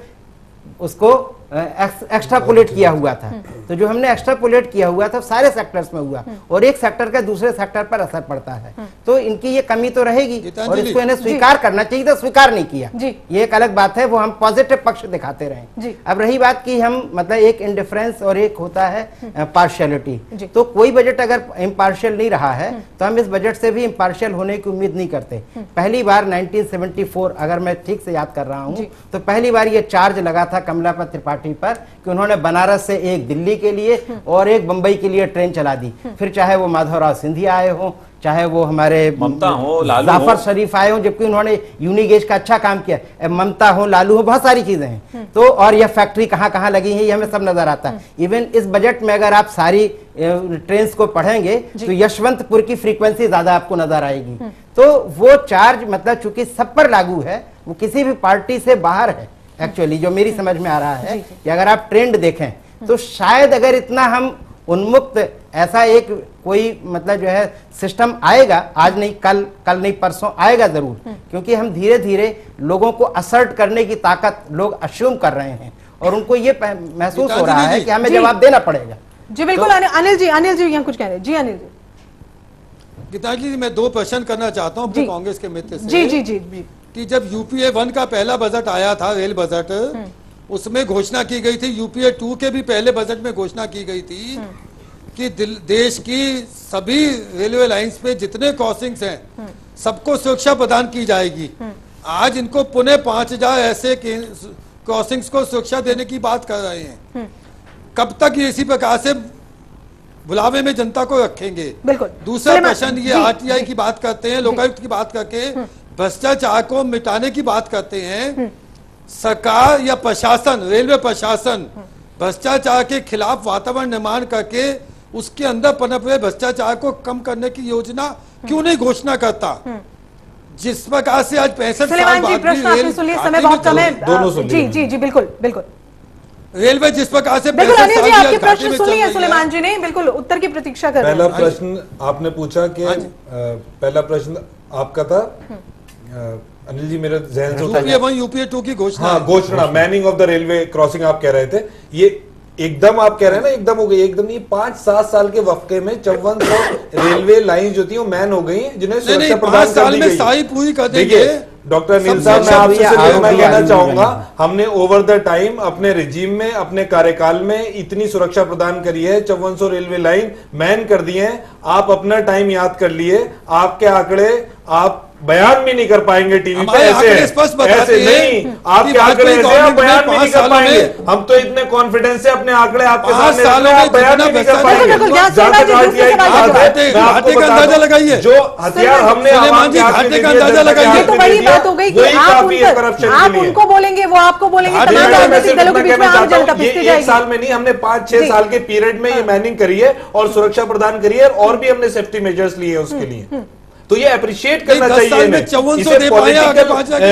उसको एक्स्ट्रापोलेट किया हुआ था। तो जो हमने एक्स्ट्रापोलेट किया हुआ था सारे सेक्टर्स में हुआ, और एक सेक्टर का दूसरे सेक्टर पर असर पड़ता है, तो इनकी ये कमी तो रहेगी और इसको इन्हें स्वीकार करना चाहिए था, स्वीकार नहीं किया, ये एक अलग बात है, वो हम पॉजिटिव पक्ष दिखाते रहे। अब रही बात कि हम मतलब एक इंडिफरेंस और एक होता है पार्शियलिटी, तो कोई बजट अगर इम्पार्शियल नहीं रहा है तो हम इस बजट से भी इम्पार्शियल होने की उम्मीद नहीं करते। पहली बार 1974 अगर मैं ठीक से याद कर रहा हूँ तो पहली बार ये चार्ज लगा था कमलापत त्रिपाठी पर कि उन्होंने बनारस से एक दिल्ली के लिए और एक बंबई के लिए ट्रेन चला दी, फिर चाहे वो माधवराव सिंधिया आए हो, चाहे वो हमारे ममता हो, लालू जाफर शरीफ आए हो, जबकि उन्होंने यूनिगेज का अच्छा काम किया, ममता हो, लालू हो, बहुत सारी चीजें हैं। तो और यह फैक्ट्री कहाँ कहाँ लगी है ये हमें सब नजर आता है। इवन इस बजट में अगर आप सारी ट्रेन को पढ़ेंगे तो यशवंतपुर की फ्रीक्वेंसी ज्यादा आपको नजर आएगी। तो वो चार्ज मतलब चूंकि सब पर लागू है, वो किसी भी पार्टी से बाहर है। एक्चुअली जो मेरी समझ में आ रहा है कि अगर आप ट्रेंड देखें तो शायद अगर इतना हम उन्मुक्त ऐसा एक कोई मतलब जो है सिस्टम आएगा, आज नहीं कल नहीं परसों आएगा जरूर, क्योंकि हम धीरे धीरे लोगों को असर्ट करने की ताकत लोग अश्यूम कर रहे हैं और उनको ये महसूस हो रहा है कि हमें जवाब देना पड़ेगा। जी बिल्कुल। अनिल जी यहाँ कुछ कह रहे हैं। जी अनिल जी। गीतांजलि जी, मैं दो प्रश्न करना चाहता हूँ अपने कांग्रेस के मित्र से। जी जी जी कि जब यूपीए 1 का पहला बजट आया था, रेल बजट, उसमें घोषणा की गई थी, यूपीए 2 के भी पहले बजट में घोषणा की गई थी कि देश की सभी रेलवे लाइंस पे जितने क्रॉसिंग्स हैं सबको सुरक्षा प्रदान की जाएगी। आज इनको पुनः 5000 ऐसे क्रॉसिंग्स को सुरक्षा देने की बात कर रहे हैं। कब तक ये इसी प्रकार से बुलावे में जनता को रखेंगे? बिल्कुल। दूसरा प्रश्न, ये आरटीआई की बात करते हैं, लोकायुक्त की बात करके भ्रष्टाचार को मिटाने की बात करते हैं। सरकार या प्रशासन, रेलवे प्रशासन भ्रष्टाचार के खिलाफ वातावरण निर्माण करके उसके अंदर पनप रहे भ्रष्टाचार को कम करने की योजना क्यों नहीं घोषणा करता? जिस प्रकार से आज 65 साल बाद समय बहुत कम है। जी जी जी बिल्कुल बिल्कुल। रेलवे जिस प्रकार से बिल्कुल अनिल जी आपके प्रश्न सुन लिए सुलेमान जी ने, बिल्कुल उत्तर की प्रतीक्षा कर रहे हैं। पहला प्रश्न आपने पूछा कि पहला प्रश्न आपका था अनिल जी, मेरे जहन से यूपीए 2 की घोषणा। हाँ, घोषणा Manning of the railway crossing आप कह रहे थे, ये एकदम आप कह रहे हैं ना, एकदम हो गई, एकदम नहीं, 5-7 साल के वक्फे में 5400 रेलवे लाइन जो थी वो मैन हो गई, जिन्हें सुरक्षा प्रदान कर दी गई। सारी पूरी कर देंगे। डॉक्टर नील साहब, मैं आपसे मैं कहना चाहूंगा, हमने ओवर द टाइम अपने रिजीम में, अपने कार्यकाल में इतनी सुरक्षा प्रदान करी है, 5400 रेलवे लाइन मैन कर दिए हैं। आप अपना टाइम याद कर लिए, आपके आंकड़े आप बयान भी नहीं कर पाएंगे टीवी पे, ऐसे नहीं, आपके आंकड़े ऐसे आप बयान भी नहीं कर पाएंगे। हम तो इतने कॉन्फिडेंस से अपने आंकड़े आपके सामने आप बयान भी नहीं कर पाएंगे। अंदाजा लगाइए, जो हथियार हमने घाटे का अंदाजा लगाइए। तो बड़ी बात हो गई कि आप उनको बोलेंगे, वो आपको बोलेंगे, तमाम राजनीतिक दलों के बीच में आम जनता पिसती जाएगी। 1 साल में नहीं, हमने 5-6 साल के पीरियड में ये मैनिंग करी है और सुरक्षा प्रदान करी है, और भी हमने सेफ्टी मेजर्स लिए उसके लिए। तो ये अप्रिशिएट करना चाहिए।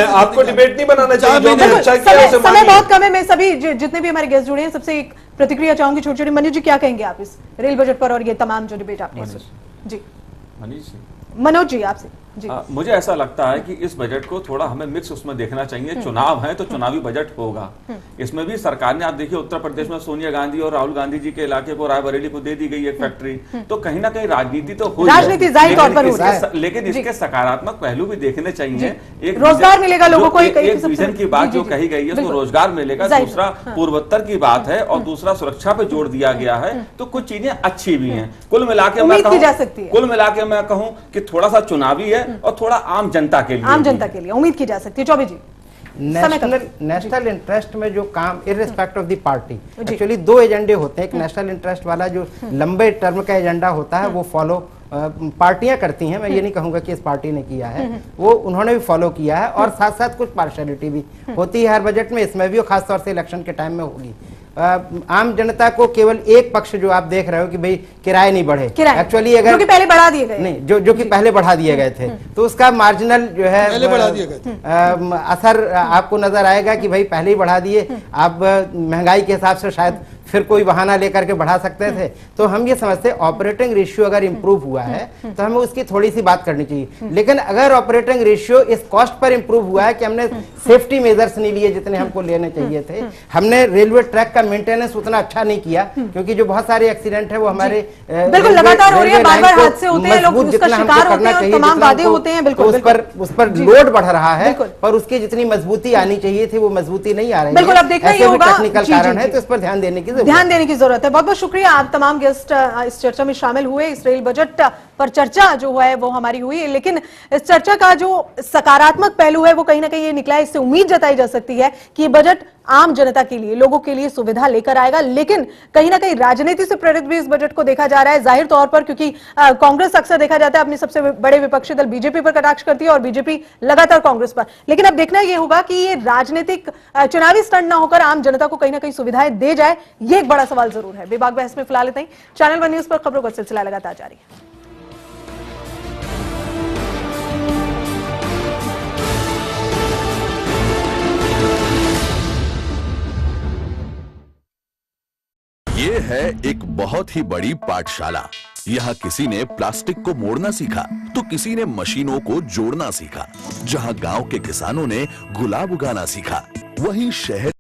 आपको डिबेट नहीं बनाना चाहिए। अच्छा किया, समय बहुत कम है। मैं सभी जितने भी हमारे गेस्ट जुड़े हैं सबसे एक प्रतिक्रिया चाहूंगी छोटी छोटी। मनोज जी क्या कहेंगे आप इस रेल बजट पर और ये तमाम जो डिबेट आपने? जी मनोज जी आपसे। मुझे ऐसा लगता है कि इस बजट को थोड़ा हमें मिक्स उसमें देखना चाहिए। चुनाव है तो चुनावी बजट होगा। इसमें भी सरकार ने, आप देखिए उत्तर प्रदेश में सोनिया गांधी और राहुल गांधी जी के इलाके को, रायबरेली को दे दी गई एक फैक्ट्री, तो कहीं ना कहीं राजनीति तो हो, लेकिन इसके सकारात्मक पहलू भी देखने चाहिए। एक रोजगार मिलेगा लोगों को, एक विजन की बात जो कही गई है उसको रोजगार मिलेगा, दूसरा पूर्वोत्तर की बात है, और दूसरा सुरक्षा पे जोर दिया गया है। तो कुछ चीजें अच्छी भी हैं। कुल मिला के मैं कहूँ कि थोड़ा सा चुनावी है और थोड़ा आम जनता के लिए उम्मीद की जा सकती है। चौबे जी, नेशनल इंटरेस्ट में जो काम, इर्रिस्पेक्ट ऑफ द पार्टी, एक्चुअली 2 एजेंडे होते हैं। एक नेशनल इंटरेस्ट वाला जो लंबे टर्म का एजेंडा होता है वो फॉलो पार्टियां करती हैं, मैं ये नहीं कहूंगा कि इस पार्टी ने किया है, वो उन्होंने भी फॉलो किया है और साथ साथ कुछ पार्शलिटी भी होती है हर बजट में, इसमें भी खासतौर से इलेक्शन के टाइम में होगी। आम जनता को केवल एक पक्ष जो आप देख रहे हो कि भाई किराए नहीं बढ़े, एक्चुअली अगर जो कि पहले बढ़ा दिए गए, नहीं जो कि पहले बढ़ा दिए गए थे, तो उसका मार्जिनल जो है असर आपको नजर आएगा कि भाई पहले ही बढ़ा दिए, आप महंगाई के हिसाब से शायद फिर कोई बहाना लेकर के बढ़ा सकते थे। तो हम ये समझते हैं ऑपरेटिंग रेशियो अगर इंप्रूव हुआ है तो हमें उसकी थोड़ी सी बात करनी चाहिए, लेकिन अगर ऑपरेटिंग रेशियो इस कॉस्ट पर इंप्रूव हुआ है कि हमने सेफ्टी मेजर्स नहीं लिए जितने हमको लेने चाहिए थे, हमने रेलवे ट्रैक का मेंटेनेंस उतना अच्छा नहीं किया, क्योंकि जो बहुत सारे एक्सीडेंट है वो हमारे बिल्कुल लगातार हो रही है, बार-बार हादसे होते हैं, लोग उसका शिकार होते हैं, तमाम वादे होते हैं, बिल्कुल उस पर लोड बढ़ रहा है, पर उसकी जितनी मजबूती आनी चाहिए थी वो मजबूती नहीं आ रही है। बिल्कुल, अब देखना ये होगा, टेक्निकल कारण है, तो इस पर ध्यान देने की जरूरत है। बहुत बहुत शुक्रिया, आप तमाम गेस्ट इस चर्चा में शामिल हुए। इस रेल बजट पर चर्चा जो है वो हमारी हुई, लेकिन इस चर्चा का जो सकारात्मक पहलू है वो कहीं ना कहीं ये निकला है, इससे उम्मीद जताई जा सकती है कि ये बजट आम जनता के लिए, लोगों के लिए सुविधा लेकर आएगा। लेकिन कहीं ना कहीं राजनीति से प्रेरित भी इस बजट को देखा जा रहा है, जाहिर तौर पर, क्योंकि कांग्रेस अक्सर देखा जाता है अपने सबसे बड़े विपक्षी दल बीजेपी पर कटाक्ष करती है और बीजेपी लगातार कांग्रेस पर। लेकिन अब देखना यह होगा कि ये राजनीतिक चुनावी स्टंट ना होकर आम जनता को कहीं ना कहीं सुविधाएं दे जाए, ये एक बड़ा सवाल जरूर है। बेबाक बहस में फिलहाल इतना ही। चैनल वन न्यूज पर खबरों का सिलसिला लगातार जारी है। ये है एक बहुत ही बड़ी पाठशाला। यहाँ किसी ने प्लास्टिक को मोड़ना सीखा तो किसी ने मशीनों को जोड़ना सीखा। जहाँ गांव के किसानों ने गुलाब उगाना सीखा, वहीं शहर